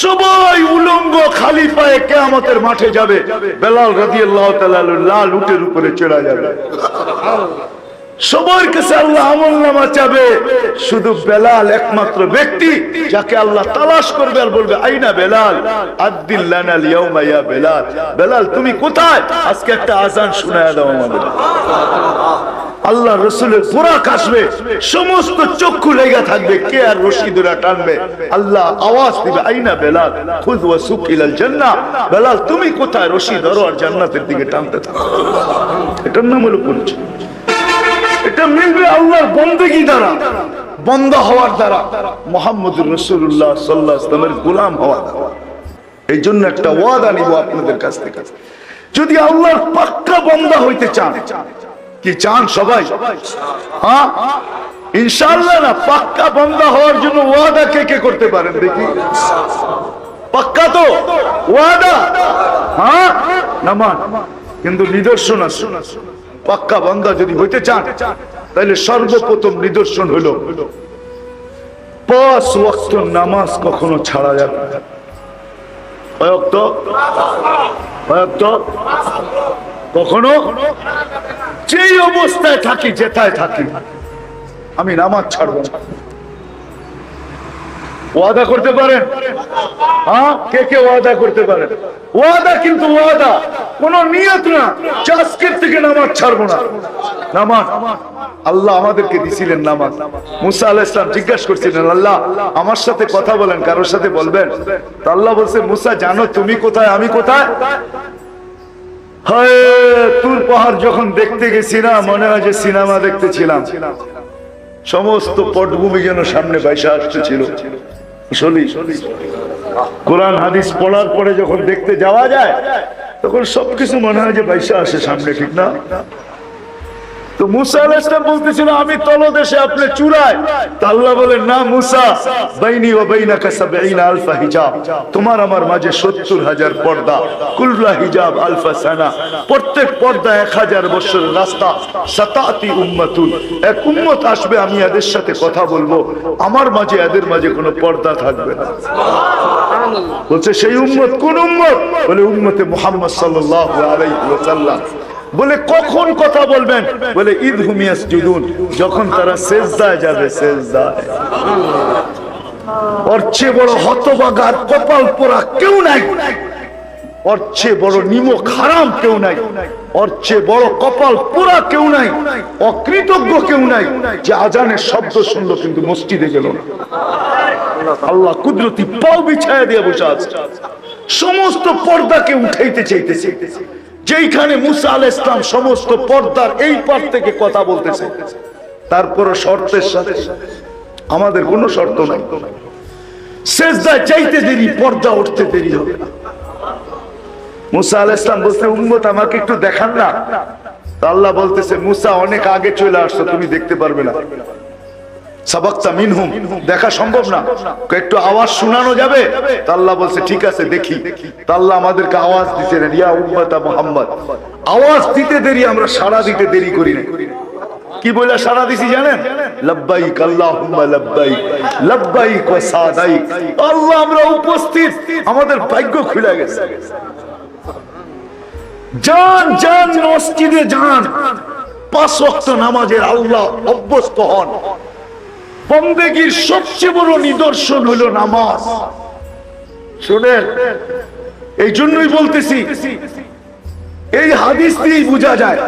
সবাই উলঙ্গ খালি পায়ে কিয়ামতের মাঠে যাবে, বেলাল রাদিয়াল্লাহু তাআলা লাল উটের উপরে চড়া যাবে। সবার কাছে আল্লাহ আমলনামা চাবে, শুধু বেলাল একমাত্র ব্যক্তি যাকে আল্লাহ তালাশ করবে আর বলবে, আইনা বেলাল, আদ্দিন লানাল ইয়াউমা ইয়া বেলাল, বেলাল তুমি কোথায়, আজকে একটা আযান শোনায়া দাও আমাদের। আল্লাহ রাসূলের বুরাক আসবে, সমস্ত চক্ষু লেগে থাকবে, কে আর রশি ধরে টানবে, আল্লাহ আওয়াজ দিবে, আইনা বেলাল, খুদ ওয়া সুক ইলাল জান্নাহ, বেলাল তুমি কোথায়, রশি ধরো আর জান্নাতের দিকে টানতে থাকো। এটার নাম হলো পরিচয়। এটা মিলবে আল্লাহর বন্দেগী দ্বারা, বান্দা হওয়ার দ্বারা, মুহাম্মদুর রাসূলুল্লাহ সাল্লাল্লাহু আলাইহি ওয়াসাল্লামের গোলাম হওয়ার দ্বারা। এই জন্য একটা ওয়াদা নিব আপনাদের কাছ থেকে, যদি আল্লাহর পাক্কা বান্দা হইতে চান, কি চান সবাই? হ্যাঁ ইনশাআল্লাহ। না, পাক্কা বান্দা হওয়ার জন্য ওয়াদা কে কে করতে পারেন দেখি? পাক্কা তো ওয়াদা, হ্যাঁ নামান, কিন্তু নিদর্শন আছে। পাক্কা বান্দা যদি হইতে চান, তাহলে সর্বপ্রথম নিদর্শন হলো 5 ওয়াক্ত নামাজ কখনো ছাড়া যাবে না। কয় ওয়াক্ত? কখনো, যেই অবস্থায় থাকি, যেথায় থাকি, আমি নামাজ ছাড়বো না। ওয়াদা করতে পারেন? হ্যাঁ, কে কে ওয়াদা করতে পারেন? ওয়াদা, কিন্তু ওয়াদা কোন নিয়ত না, আজকের থেকে নামাজ ছাড়বো না। নামাজ আল্লাহ আমাদেরকে দিছিলেন নামাজ। মুসা আলাইহিস সালাম জিজ্ঞাসা করছিলেন, আল্লাহ আমার সাথে কথা বলেন, কারোর সাথে বলবেন? তো আল্লাহ বলছে, মুসা জানো তুমি কোথায়, আমি কোথায়? হায়, তুর পাহাড় যখন দেখতে গেছি না, মনে হয় যে সিনেমা দেখতেছিলাম। সমস্ত পটভূমি যেন সামনে বাইসা আসতেছিল। কোরআন হাদিস পড়ার পরে যখন দেখতে যাওয়া যায়, তখন সবকিছু মনে হয় যে বাইসা আসে সামনে, ঠিক না? তো মুসা আলাইহিস সালাম বলতেছিল, আমি তলদেশে, আপনি চূড়ায়। তো আল্লাহ বলেন, না মুসা, বাইনি ওয়া বাইনাকা ৭০,০০০ হিজাব, তোমার আমার মাঝে ৭০,০০০ পর্দা, কুল্লা হিজাব আলফা সানা, প্রত্যেক পর্দা ১০০০ বছরের রাস্তা। সাতাতি উম্মাতুন, এক উম্মত আসবে, আমি এদের সাথে কথা বলবো, আমার মাঝে এদের মাঝে কোনো পর্দা থাকবে না। বলছে সেই উম্মত কোন উম্মত? বলে উম্মতে মুহাম্মদ সাল্লাল্লাহু আলাইহি ওয়াসাল্লাম। বলে কখন কথা বলবেন? বলে ইদহুম ইয়াসজুদুন, যখন তারা সিজদায় যাবে। সিজদায়। ওর চেয়ে বড় হতভাগার, কপাল পোড়া কেউ নাই, ওর চেয়ে বড় নিমক হারাম কেউ নাই, ওর চেয়ে বড় কপাল পোড়া কেউ নাই, অকৃতজ্ঞ কেউ নাই, যে আজানের শব্দ শুনলো কিন্তু মসজিদে গেল না। আল্লাহ কুদরতি পাও বিছায়া দিয়ে বসে আছে, সমস্ত পর্দাকে উঠাইতে চাইতেছে। যেইখানে মুসা আলাইহিস সালাম সমস্ত পর্দার এই পার থেকে কথা বলতেছে, তারপরও শর্তের সাথে, আমাদের কোনো শর্ত নাই, সিজদায় যাইতে দেরি, পর্দা উঠতে দেরি হবে না। মুসা আলাইহিস সালাম বলতে, উম্মত আমাকে একটু দেখান না। আল্লাহ বলতেছে, মুসা অনেক আগে চলে আসছো, তুমি দেখতে পারবে না। সাবাক্তা মিনহুম, দেখা সম্ভব না, একটু আওয়াজ শোনানো যাবে? আল্লাহ বলছে ঠিক আছে দেখি। আল্লাহ আমাদেরকে আওয়াজ দিচ্ছেন, ইয়া উম্মতা মুহাম্মদ, আওয়াজ দিতে দেরি, আমরা সাড়া দিতে দেরি করি না। কি বলে সাড়া দিছি জানেন? লাব্বাইক আল্লাহুম্মা লাব্বাইক, লাব্বাইক ওয়া সাদাইক। আল্লাহ আমরা উপস্থিত, আমাদের ভাগ্য খুলে গেছে। যান যান মসজিদে যান, 5 ওয়াক্ত নামাজের আল্লাহ অভ্যস্ত হন। বন্দেগীর সবচেয়ে বড় নিদর্শন হলো নামাজ। শুনেন, এই জন্যই বলতেছি, এই হাদিস দিয়েই বোঝা যায়।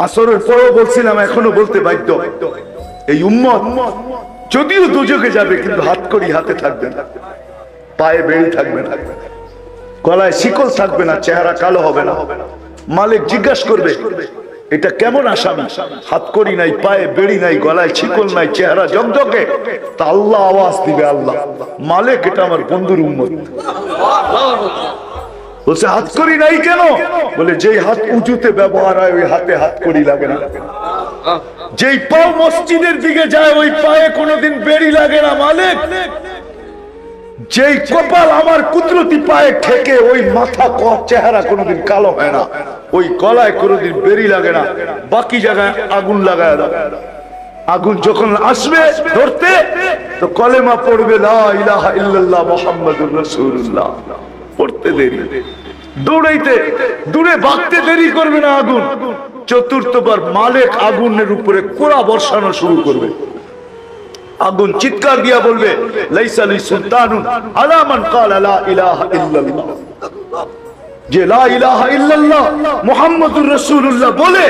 আসরের পরেও বলছিলাম, এখনো বলতে বাধ্য, এই উম্মত যদিও দুজকে যাবে কিন্তু হাতকড়ি হাতে থাকবে না, পায়ে বেড়ি থাকবে না, গলায় শিকল থাকবে না, চেহারা কালো হবে না। মালিক জিজ্ঞাসা করবে, এটা কেমন আসামি? হাতকড়ি নাই, পায়ে বেড়ি নাই, গলায় শিকল নাই, চেহারা জগজগে। তা আল্লাহ আওয়াজ দিবে, আল্লাহ মালিক, এটা আমার বন্ধুর উম্মত। বলছে হাতকড়ি নাই কেন? বলে যেই হাত উঁচুতে ব্যবহার হয় ওই হাতে হাতকড়ি লাগে না, যেই পা মসজিদের দিকে যায় ওই পায়ে কোনোদিন বেড়ি লাগে না মালিক, যেই কপাল আমার কুদরতি পায়ে ঠেকে ওই মাথা চেহারা কোনোদিন কালো হয় না, ওই গলায় কোনোদিন বেড়ি লাগে না, বাকি জায়গায় আগুন লাগায় দাও। আগুন যখন আসবে ধরতে, তো কলেমা পড়বে লা ইলাহা ইল্লাল্লাহ মুহাম্মাদুর রাসূলুল্লাহ, পড়তে দেরি, দৌড়াইতে দূরে ভাগতে দেরি করবে না আগুন। চতুর্থবার মালিক আগুনের উপরে কোড়া বর্ষানো শুরু করবে। আগুন চিৎকার দিয়া বলবে, লাইসা লি সুলতানুন আলা মান ক্বালা লা ইলাহা ইল্লাল্লাহ, যে লা ইলাহা ইল্লাল্লাহ মুহাম্মাদুর রাসূলুল্লাহ বলে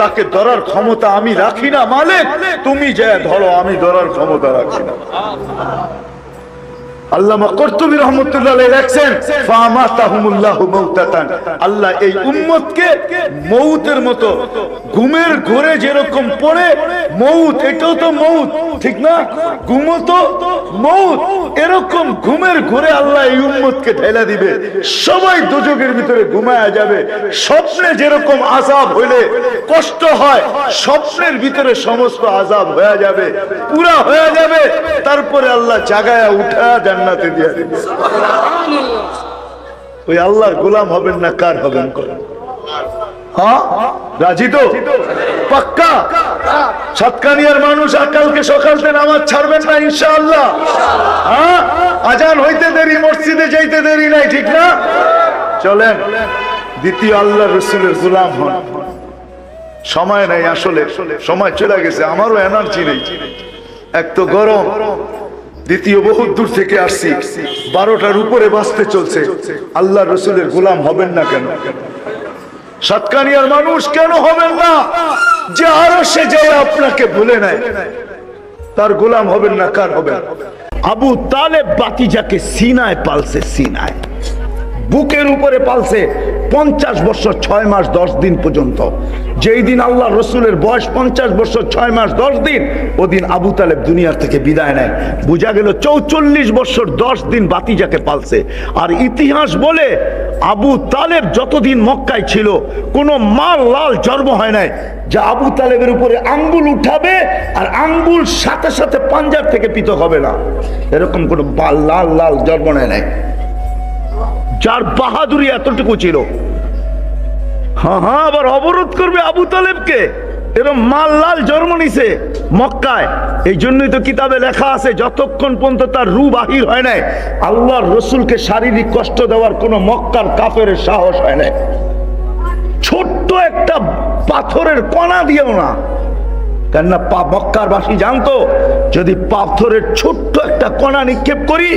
তাকে ধরার ক্ষমতা আমি রাখি না মালিক, তুমি যা ধরো, আমি ধরার ক্ষমতা রাখি না। আল্লামা কুরতুবী রাহমাতুল্লাহ আলাইহি লেখেন, ফামাতাহুমুল্লাহু মাউতাতান, আল্লাহ এই উম্মতকে মউতের মতো, ঘুমের ঘোরে যেরকম পড়ে মউত, এটাও তো মউত, ঠিক না? ঘুমও তো মউত, এরকম ঘুমের ঘোরে আল্লাহ এই উম্মতকে ঢেলা দিবে। সবাই দোজখের ভিতরে ঘুমায়া যাবে। স্বপ্নে যেরকম আযাব হইলে কষ্ট হয়, স্বপ্নের ভিতরে সমস্ত আযাব হয়ে যাবে, পুরা হয়ে যাবে। তারপরে আল্লাহ জাগায়া উঠা জান্নাতে দিয়ে দিবে। ওই আল্লাহর গোলাম হবেন না কার হবেন? হ্যাঁ, রাজি তো? পাক্কা? সাতকানিয়ার মানুষ কালকে সকালতে নামাজ ছাড়বেন না ইনশাআল্লাহ? হ্যাঁ, আজান হইতে দেরি, মসজিদে যাইতে দেরি নাই, ঠিক না? চলেন দ্বিতীয় আল্লাহ রসুলের গোলাম হন। সময় নাই, আসলে সময় চলে গেছে, আমারও এনার্জি নেই, এক তো গরম, দ্বিতীয় বহুত দূর থেকে আসছি, 12টার উপরে বাঁচতে চলছে। আল্লাহ রসুলের গোলাম হবেন না কেন? সাতকানিয়ার মানুষ কেন হবেন না? যে আরো সে যায় আপনাকে ভুলে নেয়, তার গোলাম হবেন না কার হবেন? আবু তালেব বাতিজাকে সিনায় পালছে, সিনায়, বুকের উপরে পালছে 50 বছর 6 মাস 10 দিন পর্যন্ত। যেই দিন আল্লাহ রসুলের বয়স 50 বছর 6 মাস 10 দিন, ওদিন আবু তালেব দুনিয়ার থেকে বিদায় নেয়। বোঝা গেল 44 বছর 10 দিন বাতিজাকে পালছে। আর ইতিহাস বলে আবু তালেব যতদিন মক্কায় ছিল কোনো মা লাল জন্ম হয় নাই যা আবু তালেবের উপরে আঙ্গুল উঠাবে আর আঙ্গুল সাথে সাথে পাঞ্জাব থেকে পৃথক হবে না, এরকম কোনো লাল লাল জন্ম নেয় নাই, যার বাহাদুরি এতটুকু ছিল। হ্যাঁ, আবার অবরোধ করবে আবু তালেবকে, এরকম মাল লাল জন্ম নিছে মক্কায়। এই জন্যই তো কিতাবে লেখা আছে, যতক্ষণ পর্যন্ত তার রূহ বাহির হয় নাই আল্লাহর রসুলকে শারীরিক কষ্ট দেওয়ার কোন মক্কার কাফেরের সাহস হয় নাই। ছোট্ট একটা পাথরের কণা দিও না, কেননা মক্কার বাসী জানতো যদি পাথরের ছোট্ট একটা কণা নিক্ষেপ করি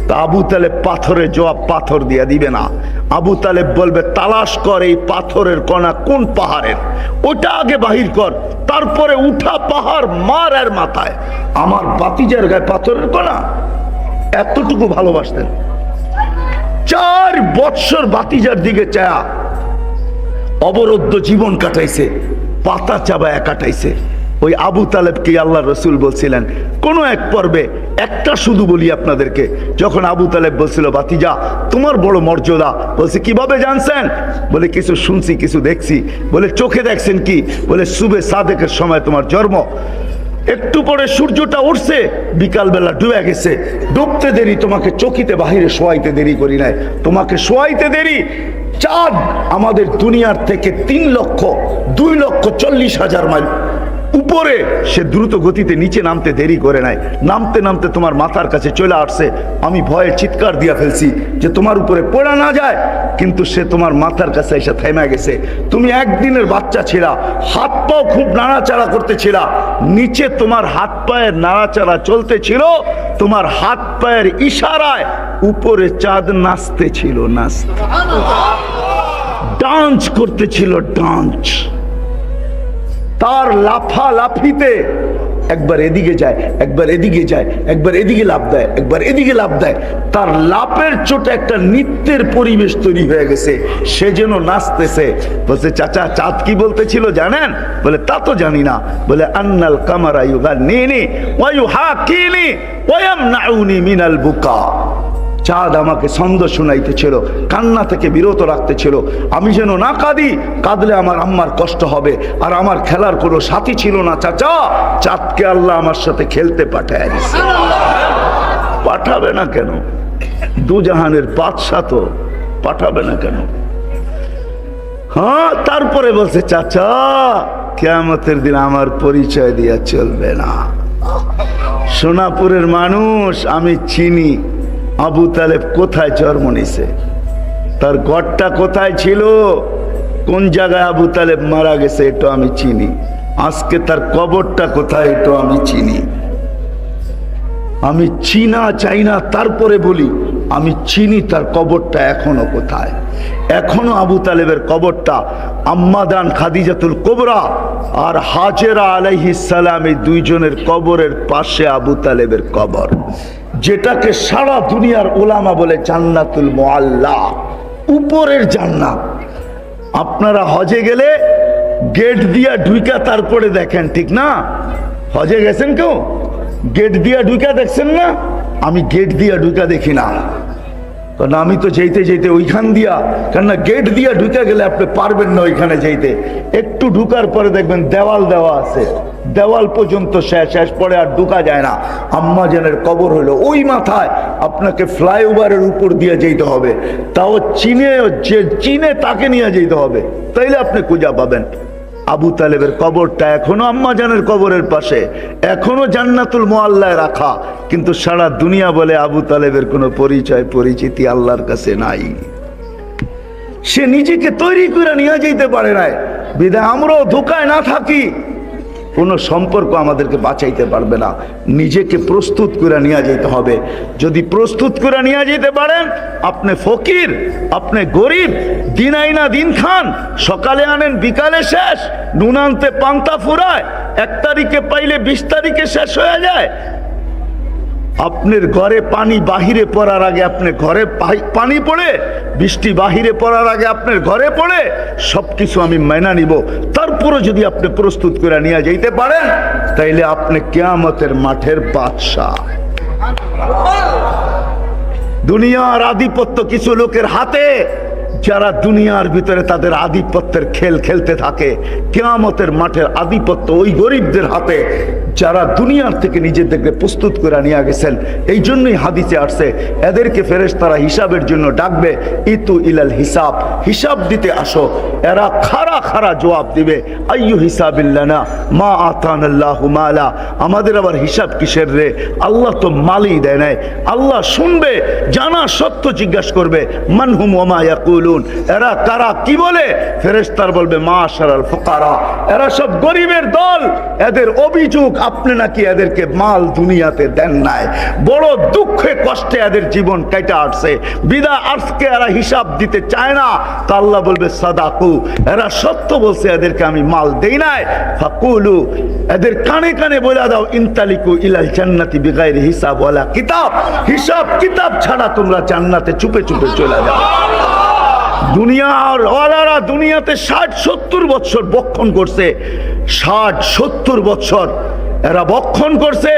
তা আবু তালেব পাথরের জবাব পাথর দিয়ে দিবে না। আবু তালেব বলবে, তালাশ কর এই পাথরের কণা কোন পাহাড়ের, ওটা আগে বাহির কর, তারপরে উঠা পাহাড় মার এর মাথায়। আমার বাতিজার গায়ে পাথরের কণা, এতটুকু ভালোবাসতেন। 4 বৎসর বাতিজার দিকে চায়া অবরুদ্ধ জীবন কাটাইছে, পাতা চাবায়া কাটাইছে। ওই আবু তালেবকে আল্লাহ রসুল বলছিলেন কোন এক পর্বে, একটা শুধু বলি আপনাদেরকে, যখন আবু তালেব বলছিল বাতিজা তোমার বড় মর্যাদা, বলছে কিভাবে জানছেন? বলে কিছু শুনছি, কিছু দেখছি। বলে চোখে দেখছেন কি? বলে সুবে সাদেকের সময় তোমার জন্ম, একটু পরে সূর্যটা উঠছে, বিকালবেলা ডুবে গেছে, ডুবতে দেরি, তোমাকে চকিতে বাহিরে শোয়াইতে দেরি করি নাই, তোমাকে শোয়াইতে দেরি। চাঁদ আমাদের দুনিয়ার থেকে 3,02,40,000 মাইল উপরে উপরে, সে দ্রুত গতিতে নিচে নামতে দেরি করে নাই, নামতে নামতে তোমার মাথার কাছে চলে আসছে। আমি ভয়ে চিৎকার দিয়া ফেলছি যে তোমার উপরে পড়া না যায়, কিন্তু সে তোমার মাথার কাছে এসে থেমে গেছে। তুমি একদিনের বাচ্চা ছিলা, হাত পাও খুব নাড়াচাড়া করতেছিলা, নিচে তোমার হাত পায়ের নাড়াচাড়া চলতেছিল, তোমার হাত পায়ের ইশারায় উপরে চাঁদ নাচতেছিল, ডান্স করতেছিল, ডান্স। তার লাফালাফিতে একবার এদিকে যায়, একবার এদিকে যায়, একবার এদিকে লাফ দেয়, একবার এদিকে লাফ দেয়। তার লাফের চোটে একটা নৃত্যের পরিবেশ তৈরি হয়ে গেছে, সে যেন নাচতেছে। বলছে, চাচা চাঁদ কি বলতেছিল জানেন? বলে, তা তো জানি না। বলে, আন্নাল কামারা ইউগান্নিনি ওয়া ইউহাকিনি ওয়া ইয়ামনাউনি মিনাল বুকা। চাঁদ আমাকে ছন্দ শোনাইতেছিল, কান্না থেকে বিরত রাখতেছিল। আমি যেন না কাঁদি, কাঁদলে আমার আম্মার কষ্ট হবে, আর আমার খেলার কোনো সাথী ছিল না। চাচা, চাঁদকে আল্লাহ আমার সাথে খেলতে পাঠায় দিছে। পাঠাবে না কেন? দুজাহানের বাদশা তো, পাঠাবে না কেন? হ্যাঁ, তারপরে বলছে, চাচা কিয়ামতের দিন আমার পরিচয় দিয়া চলবে না। সোনাপুরের মানুষ আমি চিনি আবু তালেব কোথায় জন্ম নিছে, তার ঘরটা কোথায় ছিল, কোন জায়গায় আবু তালেব মারা গেছে, এটা আমি চিনি। আজকে তার কবরটা কোথায়, এটা আমি চিনি। আমি চিনা চাই না, তারপরে বলি আমি চিনি তার কবরটা এখনো কোথায়। এখনো আবু তালেবের কবরটা আম্মাদান খাদিজাতুল কুবরা আর হাজেরা আলাইহিস সালাম, এই দুইজনের কবরের পাশে আবু তালেবের কবর, যেটাকে সারা দুনিয়ার উলামা বলে জান্নাতুল মুআল্লা, উপরের জান্নাত। আপনারা হজে গেলে গেট দিয়া ঢুইকা তারপরে দেখেন, ঠিক না? হজে গেছেন কেউ? গেট দিয়া ঢুইকা দেখছেন না? আমি গেট দিয়া ঢুইকা দেখি না, কারণ আমি তো যেতে যেতে ওইখান দিয়া, কেননা গেট দিয়া ঢুকে গেলে আপনি পারবেন না ওইখানে যেতে। একটু ঢুকার পরে দেখবেন দেওয়াল দেওয়া আছে, দেওয়াল পর্যন্ত শেষ পরে আর ঢুকা যায় না। আম্মা জানের কবর হলো ওই মাথায়, আপনাকে ফ্লাইওভারের উপর দিয়ে যেতে হবে, তাও চিনে তাকে নিয়ে যেতে হবে, তাইলে আপনি খুঁজা পাবেন। আবু তালেবের কবরটা এখনো আম্মা জানের কবরের পাশে, এখনো জান্নাতুল মুআল্লায় রাখা, কিন্তু সারা দুনিয়া বলে আবু তালেবের কোনো পরিচয় পরিচিতি আল্লাহর কাছে নাই। সে নিজেকে তৈরি করে নিয়ে যেতে পারে না, বিধায় আমরাও ধোকায় না থাকি, কোনো সম্পর্ক আমাদেরকে বাঁচাইতে পারবে না। নিজেকে প্রস্তুত করে নিয়ে যেতে হবে। যদি প্রস্তুত করে নিয়ে যেতে পারেন, আপনি ফকির, আপনি গরিব, দিন আইনা দিন খান, সকালে আনেন বিকালে শেষ, নুন আনতে পান্তা ফুরায়, 1 তারিখে পাইলে 20 তারিখে শেষ হয়ে যায়। আপনার ঘরে পানি বাহিরে পড়ার আগে আপনার ঘরে পানি পড়ে, বৃষ্টি বাহিরে পড়ার আগে আপনার ঘরে পড়ে, সবকিছু আমি মাইনা নিব। তারপরে যদি আপনি প্রস্তুত করে নিয়ে যাইতে পারেন, তাইলে আপনি কিয়ামতের মাঠের বাদশা। দুনিয়ার আধিপত্য কিছু লোকের হাতে, যারা দুনিয়ার ভিতরে তাদের আধিপত্যের খেল খেলতে থাকে। কিয়ামতের মাঠের আধিপত্য ওই গরিবদের হাতে, যারা দুনিয়ার থেকে নিজেদেরকে প্রস্তুত করে নিয়ে গেছেন। এই জন্যই হাদিসে আসছে, এদেরকে ফেরেশতারা হিসাবের জন্য ডাকবে, ইতু ইলাল হিসাব, হিসাব দিতে আসো। এরা খাড়া খাড়া জবাব দিবে, আইয়ু হিসাবিল্লানা মা আতানাল্লাহু মালা, আমাদের আবার হিসাব কিসের রে, আল্লাহ তো মালই দেয় নাই। আল্লাহ শুনবে, জানা সত্য জিজ্ঞাসা করবে, মানহুম ওয়া মা ইয়াকুলুন, এরা কারা, কি বলে? ফেরেশতারা বলবে মাশারাল ফুকারা, এরা সব গরিবের দল। এদের অভিযোগ আপনি নাকি এদেরকে মাল দুনিয়াতে দেন নাই, বড় দুঃখে কষ্টে এদের জীবন কেটে আসছে, বিদায় আজকে এরা হিসাব দিতে চায় না। তা আল্লাহ বলবে সাদাকু, এরা সত্য বলছে, এদেরকে আমি মাল দেই নাই। ফাকুলু, এদের কানে কানে বলে দাও, ইনতালিকু ইলাল জান্নাতি বিগাইরি হিসাব ওয়ালা কিতাব, হিসাব কিতাব ছাড়া তোমরা জান্নাতে চুপে চুপে চলে যাও। দুনিয়ার ওয়ালারা দুনিয়াতে 60-70 বছর বক্ষণ করছে, 60-70 বছর এরা বক্ষণ করছে,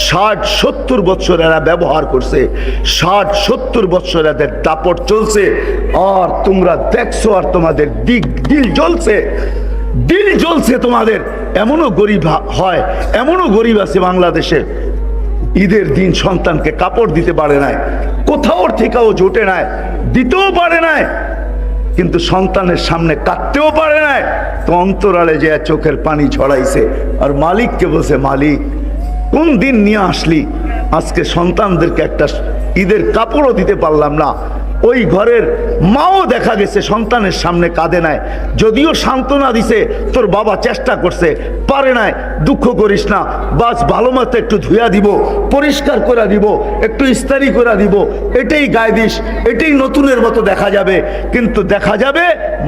60-70 বছর এরা ব্যবহার করছে, 60-70 বছর এদের দাপট চলছে। আর তোমরা দেখছো, আর তোমাদের দিল জ্বলছে, দিল জ্বলছে তোমাদের। এমনও গরিব হয়, এমনও গরিব আছে বাংলাদেশে, ঈদের দিন সন্তানকে কাপড় দিতে পারে নাই, কোথাও থেকেও জোটে নাই, দিতেও পারে নাই, কিন্তু সন্তানের সামনে কাটতেও পারে নাই। তো অন্তরালে যে চোখের পানি ঝরাইছে আর মালিককে বলছে, মালিক কোন দিন নিয়ে আসলি, আজকে সন্তানদেরকে একটা ঈদের কাপড়ও দিতে পারলাম না। ওই ঘরের মাও দেখা গেছে সন্তানের সামনে কাঁদে নাই, যদিও সান্ত্বনা দিছে তোর বাবা চেষ্টা করছে, পারে নাই, দুঃখ করিস না, বাস ভালো মতো একটু ধুয়া দিব, পরিষ্কার করে দিব, একটু ইস্তারি করে দিব, এটাই গায়ে দিস, এটাই নতুনের মতো দেখা যাবে। কিন্তু দেখা যাবে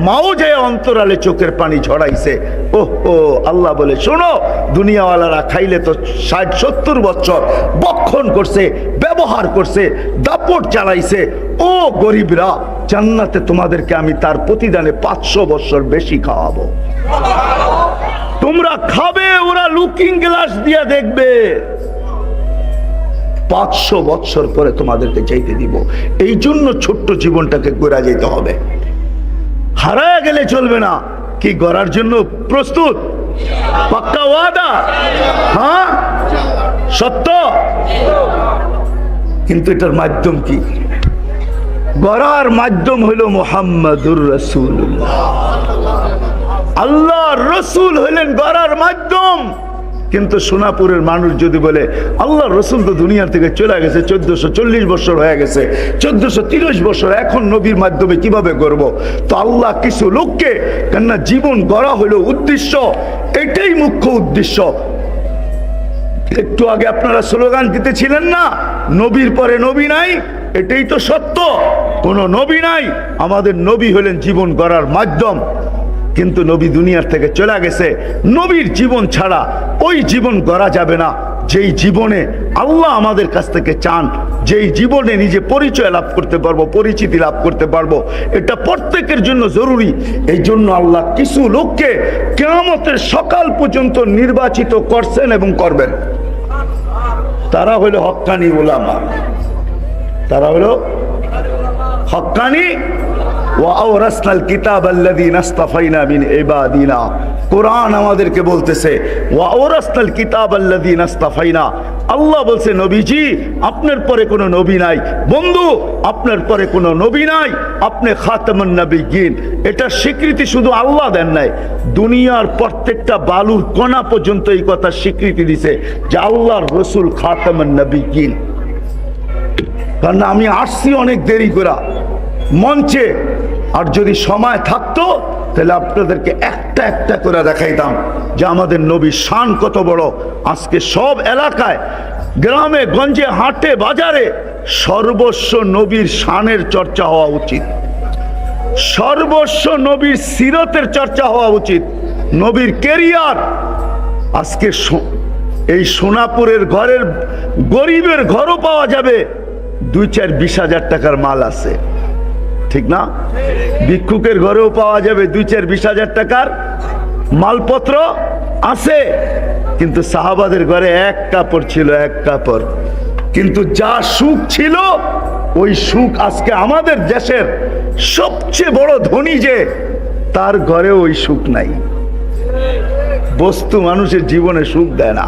মাও যায় অন্তরালে চোখের পানি ঝরাইছে। ওহ ও আল্লাহ বলে, শোনো, দুনিয়াওয়ালারা খাইলে তো 60-70 বছর বক্ষণ করছে, ব্যবহার করছে, দাপট চালাইছে। ও গরিবরা, জান্নাতে তোমাদেরকে আমি তার প্রতিদানে 500 বছর বেশি খাওয়াবো। তোমরা খাবে, ওরা লুকিং গ্লাস দিয়ে দেখবে। 500 বছর পরে তোমাদেরকে চাইতে দিব। এই জন্য ছোট্ট জীবনটাকে গড়া যেতে হবে, হারায় গেলে চলবে না। কি গড়ার জন্য প্রস্তুত? পাক্কা ওয়াদা? হ্যাঁ, সত্য। কিন্তু এটার মাধ্যম কি? গড়ার মাধ্যম হইল মুহাম্মাদুর রাসূলুল্লাহ। আল্লাহর রাসূল হইলেন গড়ার মাধ্যম। কিন্তু সোনাপুরের মানুষ যদি বলে আল্লাহর রাসূল তো দুনিয়ার থেকে চলে গেছে, 1440 বছর হয়ে গেছে, 1430 বছর, এখন নবীর মাধ্যমে কিভাবে গড়ব? তো আল্লাহ কিছু লোককে, কেননা জীবন গড়া হলো উদ্দেশ্য, এটাই মুখ্য উদ্দেশ্য। একটু আগে আপনারা স্লোগান দিতেছিলেন না, নবীর পরে নবী নাই, এটাই তো সত্য। কোন নবী নাই, আমাদের নবী হলেন জীবন গড়ার মাধ্যম। কিন্তু নবী দুনিয়ার থেকে চলে গেছে, নবীর জীবন ছাড়া ওই জীবন গড়া যাবে না যেই জীবনে আল্লাহ আমাদের কাছ থেকে চান, যেই জীবনে নিজে পরিচয় লাভ করতে পারবো, পরিচিতি লাভ করতে পারবো। এটা প্রত্যেকের জন্য জরুরি। এই জন্য আল্লাহ কিছু লোককে কিয়ামতের সকাল পর্যন্ত নির্বাচিত করছেন এবং করবেন। তারা হলো হক্কানি উলামা, তারা হলো হক্কানি। ওয়াওরাসনাল কিতাবাল্লাযীনা ইসতাফাইনা মিন ইবাদিনা, কোরআন আমাদেরকে বলতেছে ওয়াওরাসনাল কিতাবাল্লাযীনা ইসতাফাইনা। আল্লাহ বলছে, নবীজি আপনার পরে কোনো নবী নাই, বন্ধু আপনার পরে কোনো নবী নাই, আপনি খাতামুন নবিয়্যিন। এটা স্বীকৃতি শুধু আল্লাহ দেন নাই, দুনিয়ার প্রত্যেকটা বালুর কণা পর্যন্ত এই কথা স্বীকৃতি দিছে যে আল্লাহর রাসূল খাতামুন নবিয়্যিন। কারণ আমি আসছি অনেক দেরি করে মঞ্চে, আর যদি সময় থাকতো তাহলে আপনাদেরকে একটা একটা করে দেখাইতাম যে আমাদের নবীর শান কত বড়। আজকে সব এলাকায়, গ্রামে গঞ্জে, হাটে বাজারে সর্বস্ব নবীর শানের চর্চা হওয়া উচিত, সর্বস্ব নবীর সিরতের চর্চা হওয়া উচিত, নবীর কেরিয়ার। আজকে এই সোনাপুরের ঘরের গরিবের ঘরও পাওয়া যাবে 2-4-20 হাজার টাকার মাল আছে, ঠিক না? ভিক্ষুকের ঘরেও পাওয়া যাবে 2-4-20 হাজার টাকার মালপত্র আছে। কিন্তু সাহাবাদের ঘরে এক কাপড় ছিল, এক কাপড়। কিন্তু যা সুখ ছিল, ওই সুখ আজকে আমাদের দেশের সবচেয়ে বড় ধনী যে, তার ঘরে ওই সুখ নাই। বস্তু মানুষের জীবনে সুখ দেয় না,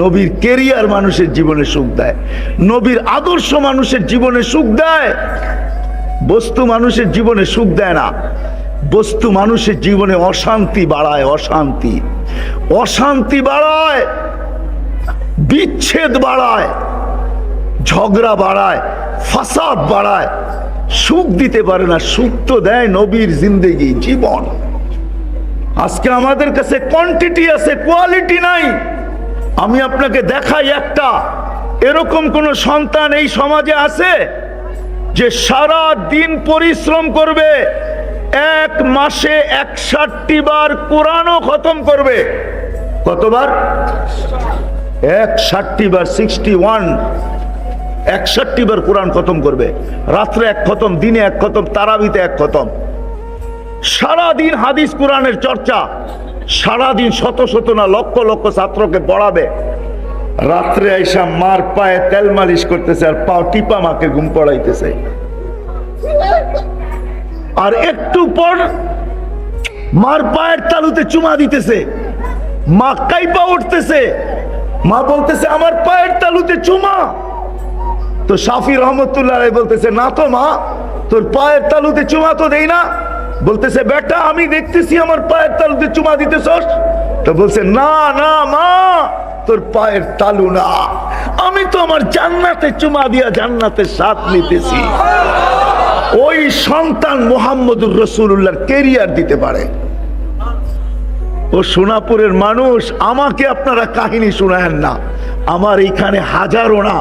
নবীর কেরিয়ার মানুষের জীবনে সুখ দেয়, নবীর আদর্শ মানুষের জীবনে সুখ দেয়। বস্তু মানুষের জীবনে সুখ দেয় না, বস্তু মানুষের জীবনে অশান্তি বাড়ায়, অশান্তি, অশান্তি বাড়ায়, বিচ্ছেদ বাড়ায়, ঝগড়া বাড়ায়, ফাসাদ বাড়ায়, সুখ দিতে পারে না। সুখ তো দেয় নবীর জিন্দেগি, জীবন। আজকে আমাদের কাছে কোয়ান্টিটি আছে, কোয়ালিটি নাই। আমি আপনাকে দেখাই একটা, এরকম কোন সন্তান এই সমাজে আছে যে সারা দিন পরিশ্রম করবে, এক মাসে 61 বার কোরআনও খতম করবে? কতবার? 61 বার, 61, 61 বার কোরআন খতম করবে। রাত্রে এক খতম, দিনে এক খতম, তারাবিতে এক খতম। সারাদিন হাদিস কোরআনের চর্চা, সারাদিন শত শত না লক্ষ লক্ষ ছাত্রকে পড়াবে। রাত্রে আইসা মার পায়ে তেল মালিশ করতেছে আর পাও টিপা মাকে ঘুম পড়াইতেছে। আর একটু পর মার পায়ের তালুতে চুমা দিতেছে, মা কাইপা উঠতেছে, মা বলতেছে আমার পায়ের তালুতে চুমা। তো শাফি রহমতুল্লাহ বলতেছে, না তো মা, তোর পায়ের তালুতে চুমা তো দেই না, বলতেছে বেটা আমি দেখতেছি আমার পায়ের তালুতে চুমা দিতেছস। তো বলছে না না মা, তোর পায়ের তালু না, আমি তো আমার জান্নাতে চুমা দিয়া জান্নাতের স্বাদ নিতেছি। ওই সন্তান মুহাম্মদুর রাসূলুল্লাহর ক্যারিয়ার দিতে পারে। ও সোনাপুরের মানুষ, আমাকে আপনারা কাহিনী শোনায়েন না, আমার এখানে হাজারো না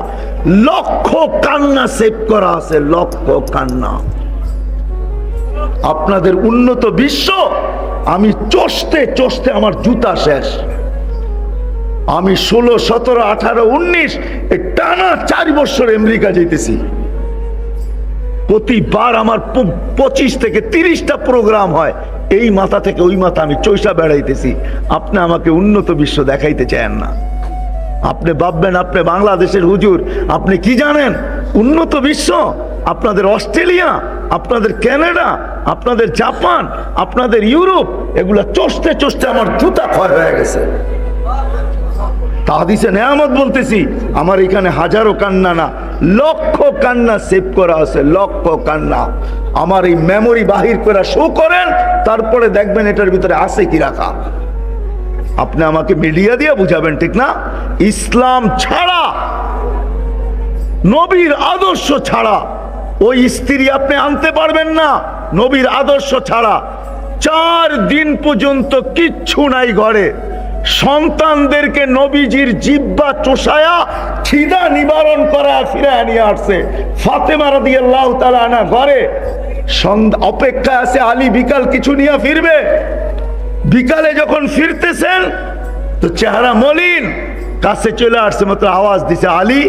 লক্ষ কান্না সেভ করা আছে, লক্ষ কান্না। আপনাদের উন্নত বিশ্ব, আমি চষতে চষতে আমার জুতা শেষ। আমি 16, 17, 18, 19 টানা 4 বছর আমেরিকা যেতেছি। প্রতিবার আমার 25 থেকে 30টা প্রোগ্রাম হয়, এই মাথা থেকে ওই মাথা আমি চৈষা বেড়াইতেছি। আপনি আমাকে উন্নত বিশ্ব দেখাইতে চান না। আপনি ভাববেন আপনি বাংলাদেশের হুজুর, আপনি কি জানেন উন্নত বিশ্ব? আপনাদের অস্ট্রেলিয়া, আপনাদের কানাডা, আপনাদের জাপান, আপনাদের ইউরোপ, এগুলা চষতে চষতে আমার জুতা ক্ষয় হয়ে গেছে। হাদিসে নেয়ামত বলতেছি, আমার এখানে হাজারো কান্না না লক্ষ কান্না সেভ করা আছে, লক্ষ কান্না। আমার এই মেমোরি বাহির করে শো করেন, তারপরে দেখবেন এটার ভিতরে আছে কি রাখা। আপনি আমাকে মিডিয়া দিয়ে বুঝাবেন, ঠিক না? ইসলাম ছাড়া, নবীর আদর্শ ছাড়া ওই স্ত্রী আপনি আনতে পারবেন না। নবীর আদর্শ ছাড়া 4 দিন পর্যন্ত কিচ্ছু নাই ঘরে। সন্তানদেরকে নবীজির জিহ্বা চোষায়া খিদা নিবারণ করা ফিরায় নিয়ে আসছে। ফাতেমা রাদিয়াল্লাহু তাআলা আনহা ঘরে অপেক্ষা আছে, আলী বিকাল কিছু নিয়ে ফিরবে। বিকালে যখন ফিরতেছেন তো চেহারা মলিন, কাছে চলে আসছে, মাত্র আওয়াজ দিছে আলী,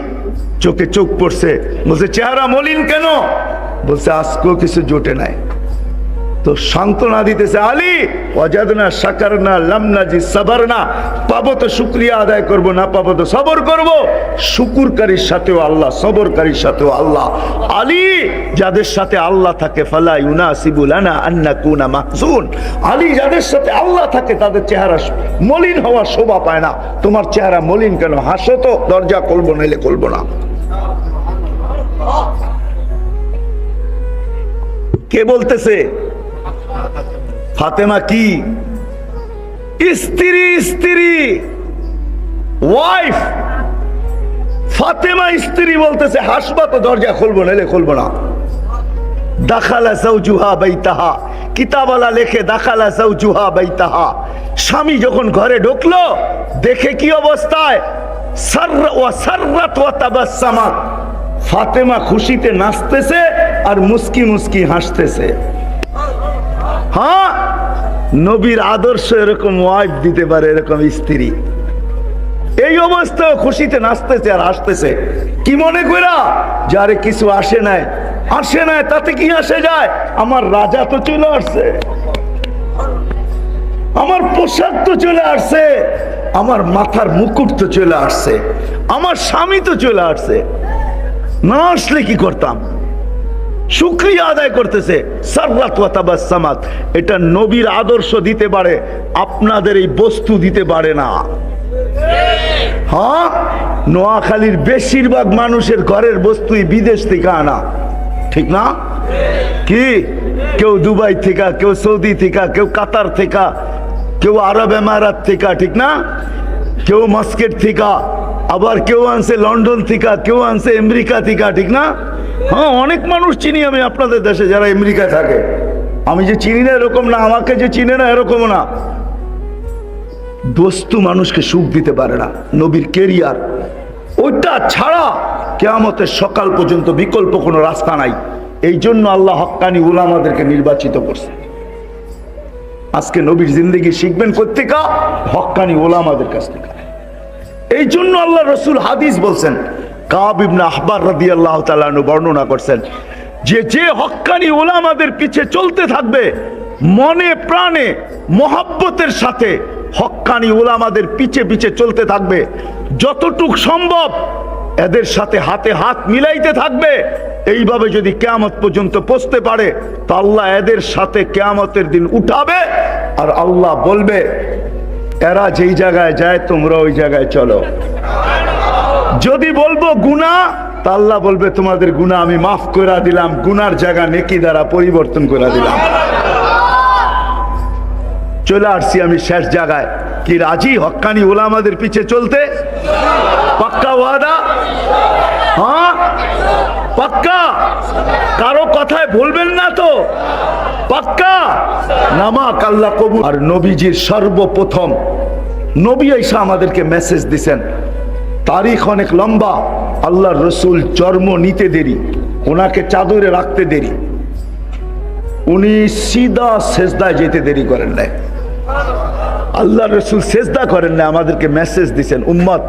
চোখে চোখ পড়ছে। বলছে চেহারা মলিন কেন? বলছে আজকেও কিছু জোটে নাই। তো সান্ত্বনা দিতেছে, আলী ওয়াজাদনা শাকারনা লাম নাজি সাবরনা, পাবো তো শুকরিয়া আদায় করব, না পাবো তো সবর করব। শুকুরকারীর সাথেও আল্লাহ, সবরকারীর সাথেও আল্লাহ। আলী যাদের সাথে আল্লাহ থাকে ফালা ইউনাসিবু লানা আন নাকুনা মাহজুন, আলী যাদের সাথে আল্লাহ থাকে তাদের চেহারা মলিন হওয়া শোভা পায় না। তোমার চেহারা মলিন কেন? হাসো তো, দরজা খুলবো নাইলে খুলবো না। কে বলতেছে? ফাতেমা কি স্ত্রী, স্ত্রী ওয়াইফ। ফাতেমা স্ত্রী বলতেছে হাসবা তো, দরজা খুলবো নাইলে খুলবো না। দাখালা যাওজুহা বাইতাহা, কিতাবওয়ালা লেখে দাখালা যাওজুহা বাইতাহা। স্বামী যখন ঘরে ঢুকলো, দেখে কি অবস্থায়, সাররাত ওয়া তাবাসসামাত, ফাতেমা খুশিতে নাচতেছে আর মুস্কি মুস্কি হাসতেছে। হ্যাঁ, নবীর আদর্শ এরকম ওয়াইফ দিতে পারে, এরকম স্ত্রী। এই অবস্থায় খুশিতে নাচতেছে আর হাসতেছে। কি মনে করা? যারে কিছু আসে নাই, আসে নাই, তাতে কি আসে যায়? আমার রাজা তো চলে আসছে, আমার পোশাক তো চলে আসছে, আমার মাথার মুকুট তো চলে আসছে, আমার স্বামী তো চলে আসছে। না আসলে কি করতাম? শুকরিয়া আদায় করতেছে। সাররাত ওয়া তাবাসসামাত, এটা নবীর আদর্শ দিতে পারে, আপনাদের এই বস্তু দিতে পারে না। হ্যাঁ, নোয়াখালীর বেশিরভাগ মানুষের ঘরের বস্তুই বিদেশ থেকে আনা, ঠিক না? কি কেউ দুবাই থেকে, কেউ সৌদি থেকে, কেউ কাতার থেকে, কেউ আরব এমারাত থেকে, ঠিক না? কেউ মাস্কেট থেকে, আবার কেউ আনছে লন্ডন থেকে, কেউ আনছে আমেরিকা থেকে, ঠিক না? হ্যাঁ, অনেক মানুষ চিনি আমি আপনাদের দেশে যারা আমেরিকা থাকে। আমি যে চিনি না এরকম না, আমাকে যে চিনে না এরকম না। বস্তু মানুষকে সুখ দিতে পারে না, নবীর ক্যারিয়ার ওইটা ছাড়া কিয়ামতের সকাল পর্যন্ত বিকল্প কোনো রাস্তা নাই। এই জন্য আল্লাহ হক্কানি উলামাদেরকে নির্বাচিত করছে। আজকে নবীর জিন্দেগি শিখবেন কোত্থেকে? হক্কানি উলামাদের কাছ থেকে। এই জন্য আল্লাহ রসুল হাদিস বলছেন, কাব ইবনে আহবার রাদিয়াল্লাহু তাআলা আনহু বর্ণনা করছেন যে যে হক্কানি উলামাদের পিছে চলতে থাকবে, মনে প্রাণে মহব্বতের সাথে হক্কানি উলামাদের পিছে পিছে চলতে থাকবে, যতটুক সম্ভব এদের সাথে হাতে হাত মিলাইতে থাকবে, এইভাবে যদি কিয়ামত পর্যন্ত পৌঁছতে পারে তো আল্লাহ এদের সাথে কিয়ামতের দিন উঠাবে। আর আল্লাহ বলবে, এরা যেই জায়গায় যায় তোমরা ওই জায়গায় চলো। যদি বলবো গুনাহ, তা আল্লাহ বলবে তোমাদের গুনাহ আমি মাফ করে দিলাম, গুনার জায়গা নেকি দ্বারা পরিবর্তন করে দিলাম। চলে আসছি আমি শেষ জায়গায়। কি রাজি হক্কানি ওলামাদের পিছে চলতে? পাক্কা ওয়াদা? হ্যাঁ পাক্কা? কারো কথায় বলবেন না তো? পাক্কা? নামাক আল্লাহ কবুল। আর নবীজির সর্বপ্রথম নবী আইসা আমাদেরকে মেসেজ দিছেন, তারিখ অনেক লম্বা। আল্লাহর রসুল জন্ম নিতে দেরি, ওনাকে চাদরে রাখতে দেরি, উনি সিধা সেজদায় যেতে দেরি করেন নাই। আল্লাহ রসুল সেজদা করেন না, আমাদেরকে মেসেজ দিছেন উম্মত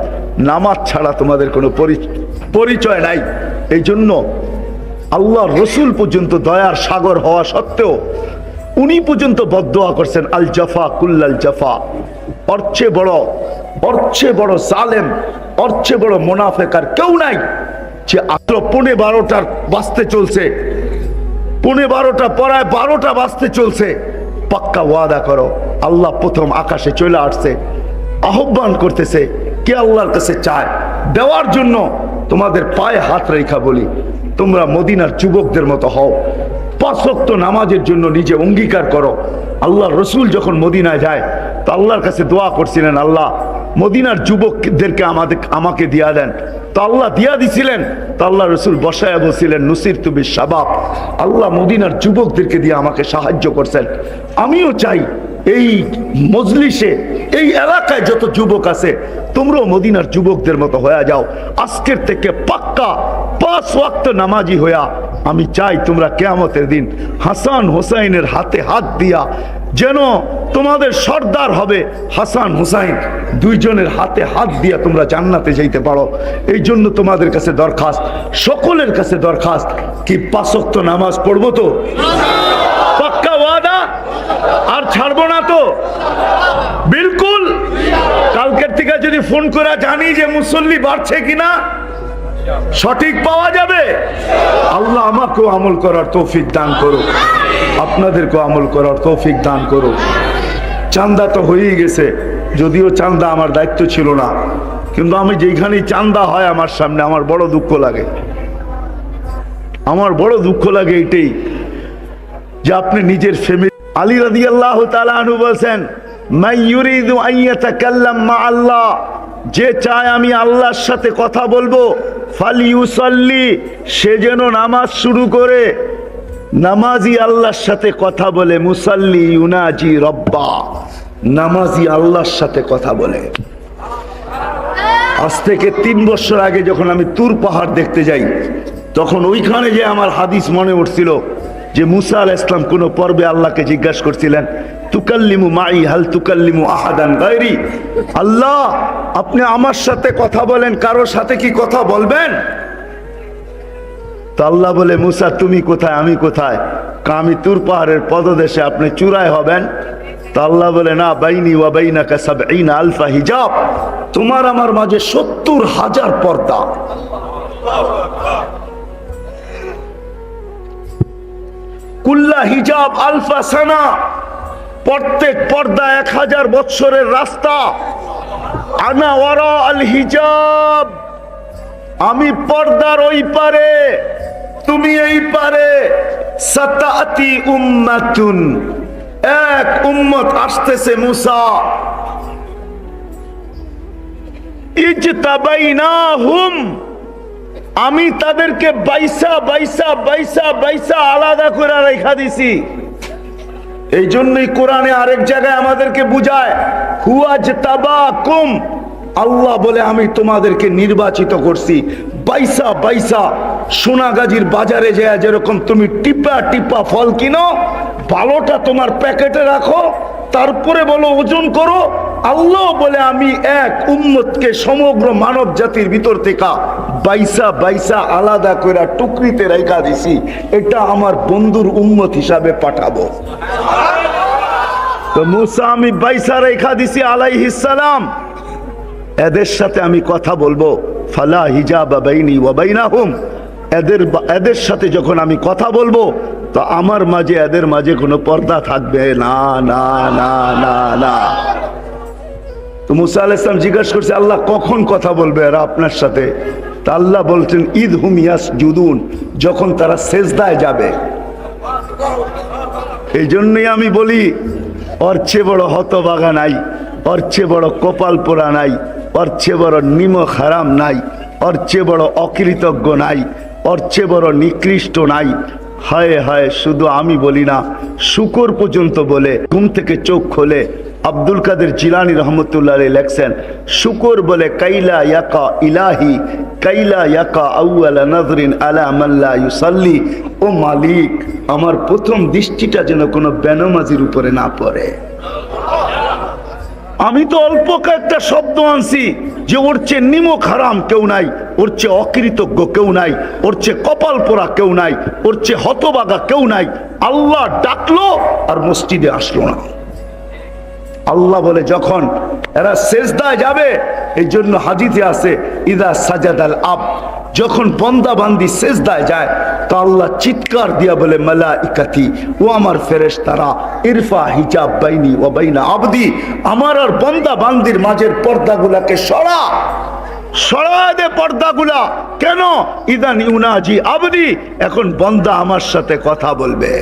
নামাজ ছাড়া তোমাদের কোনো পরিচয় নাই। এই জন্য আল্লাহ রসুল পর্যন্ত দয়ার সাগর হওয়া সত্ত্বেও উনি পর্যন্ত বদদোয়া করছেন, আল জাফা কুল্লাল জাফা। অর্চে বড় জালেম, অর্চে বড় মুনাফিক আর কেউ নাই। যে আত্র 12:15 বাজতে চলছে, 12:15 পড়ায় 12টা বাজতে চলছে। পাক্কা ওয়াদা করো। আল্লাহ প্রথম আকাশে চলে আসছে, আহ্বান করতেছে, কে আল্লাহর কাছে চায় দেওয়ার জন্য। তোমাদের পায়ে হাত রেখা বলি, তোমরা মদিনার যুবকদের মতো হও, 5 ওয়াক্ত নামাজের জন্য নিজে অঙ্গীকার করো। আল্লাহ রসুল যখন মদিনায় যায় তো আল্লাহর কাছে দোয়া করছিলেন, আল্লাহ মদিনার যুবকদেরকে আমাকে দিয়া দেন। তো আল্লাহ দিয়া দিছিলেন। তো আল্লাহ রসুল বসায় বলছিলেন, নুসির তুমি শাবাব, আল্লাহ মদিনার যুবকদেরকে দিয়ে আমাকে সাহায্য করছেন। আমিও চাই এই মজলিসে, এই এলাকায় যত যুবক আছে তোমরাও মদিনার যুবকদের মতো হয়ে যাও। আজকের থেকে পাক্কা 5 ওয়াক্ত নামাজি হইয়া আমি চাই তোমরা কিয়ামতের দিন হাসান হোসাইনের হাতে হাত দিয়া, যেন তোমাদের সর্দার হবে হাসান হুসাইন, দুইজনের হাতে হাত দিয়া তোমরা জান্নাতে যাইতে পারো। এই জন্য তোমাদের কাছে দরখাস্ত, সকলের কাছে দরখাস্ত, কি 5 ওয়াক্ত নামাজ পড়বো তো? পাক্কা ওয়াদা? আর ছাড়বো না তো? বিলকুল। কালকের থেকে যদি ফোন করে জানি যে মুসল্লি বাড়ছে কিনা, সঠিক পাওয়া যাবে। আল্লাহ আমাকেও আমল করার তৌফিক দান করো, আপনাদেরকেও আমল করার তৌফিক দান করো। চান্দা তো হয়েই গেছে, যদিও চান্দা আমার দায়িত্ব ছিল না, কিন্তু আমি যেখানেই চান্দা হয় আমার সামনে আমার বড় দুঃখ লাগে। আমার বড় দুঃখ লাগে এটাই যে আপনি নিজের ফ্যামিলি। আলী রাদিয়াল্লাহু তাআলা আনহু বলেন, মান ইউরিদু আন ইয়াতাকাল্লাম মা আল্লাহ, যে চায় আমি আল্লাহর সাথে কথা বলবো, ফালিউসাল্লি, সে যেন নামাজ শুরু করে। নামাজি আল্লাহর সাথে কথা বলে, মুসাল্লি ইউনাজি রব্বা, নামাজি আল্লাহর সাথে কথা বলে। আজ থেকে 3 বছর আগে যখন আমি তুর পাহাড় দেখতে যাই, তখন ওইখানে যে আমার হাদিস মনে উঠছিল যে মুসা আলাইহিস সালাম কোন পর্বে আল্লাহকে জিজ্ঞাসা করছিলেন, তুকাল্লিমু মাই হাল তুকাল্লিমু আহাদান গায়রি, আল্লাহ আপনি আমার সাথে কথা বলেন, কারোর সাথে কি কথা বলবেন? তো আল্লাহ বলে, মুসা তুমি কোথায়, আমি কোথায়? আমি তুর পাহাড়ের পদদেশে, আপনি চূড়ায় হবেন। তো আল্লাহ বলে, না, বাইনি ওয়া বাইনাকা ৭০ আলফা হিজাব, তোমার আমার মাঝে ৭০,০০০ পর্দা। কুল্লা হিজাব আলফা সানা, প্রত্যেক পর্দা 1000 বৎসরের রাস্তা। আনা ওয়ারা আল হিজাব, আমি পর্দার ওই পারে, তুমি এই পারে। সাতাতি উম্মাতুন, এক উম্মত আসতেছে মুসা, ইজতাবাইনাহুম, আমি তাদেরকে বাইসা বাইসা বাইসা বাইসা আলাদা করে রেখা দিছি। এই জন্যই কোরআনে আরেক জায়গায় আমাদেরকে বুঝায়, হুয়াজতাবাকুম, আল্লাহ বলে আমি তোমাদেরকে নির্বাচিত করছি বাইসা বাইসা। সোনাগাজীর বাজারে যায় যেরকম তুমি টিপা টিপা ফল কিনো, ভালোটা তোমার প্যাকেটে রাখো, তারপরে বলো ওজন করো। আল্লাহ বলে আমি এক উম্মতকে সমগ্র মানব জাতির ভিতর থেকে বাইসা বাইসা আলাদা করে টুকরিতে রেখা দিছি, এটা আমার বন্ধুর উম্মত হিসাবে পাঠাবো। তো মুসা আমি বাইসা রেখা দিছি আলাইহিস সালাম, এদের সাথে আমি কথা বলবো। ফালা হিজাবা বাইনি ওয়া বাইনাহুম, এদের সাথে যখন আমি কথা বলবো তো আমার মাঝে এদের মাঝে কোনো পর্দা থাকবে না, না না না না। তো মুসা আলাইহিস সালাম জিজ্ঞাসা করছে, আল্লাহ কখন কথা বলবে এরা আপনার সাথে? তা আল্লাহ বলছেন, ঈদ হুম ইয়াসজুদুন, যখন তারা সেজদায় যাবে। এই জন্যই আমি বলি, ওর চেয়ে বড় হতভাগা নাই, ওর চেয়ে বড় কপাল পোড়া নাই, ওর চেয়ে বড় নিমক হারাম নাই, ওর চেয়ে বড় অকৃতজ্ঞ নাই, ওর চেয়ে বড় নিকৃষ্ট নাই। হায় হায়, শুধু আমি বলি না, শুকর পর্যন্ত বলে ঘুম থেকে চোখ খোলে। আব্দুল কাদের জিলানী রহমতুল্লাহ আলাইহি লেখছেন, শুকর বলে কাইলা ইয়াকা ইলাহি কাইলা ইয়াকা আউয়ালা নাযরিন আলা মান লা ইউসাল্লি। ও মালিক, আমার প্রথম দৃষ্টিটা যেন কোনো বেনামাজির উপরে না পড়ে। আমি তো অল্প কয়েকটা শব্দ আনছি যে ওর চেয়ে নিমক হারাম কেউ নাই, ওর চেয়ে অকৃতজ্ঞ কেউ নাই, ওর চেয়ে কপাল পোড়া কেউ নাই, ওর চেয়ে হতবাগা কেউ নাই। আল্লাহ ডাকলো আর মসজিদে আসলো না। আল্লাহ বলে যখন এরা সেজদায় যাবে, এই জন্য হাদিসে আছে ইদা সাজাদাল আব, যখন বান্দা বান্দি সেজদায় যায় তো আল্লাহ চিৎকার দিয়া বলে মালাইকাতি, ও আমার ফেরেশতারা, ইরফা হিজাব বাইনি ওয়া বাইনা আবদি, আমার আর বান্দা বান্দির মাঝের পর্দাগুলাকে সরা দে পর্দাগুলা। কেন? ইদান ইউনাজি আবদি, এখন বান্দা আমার সাথে কথা বলবে।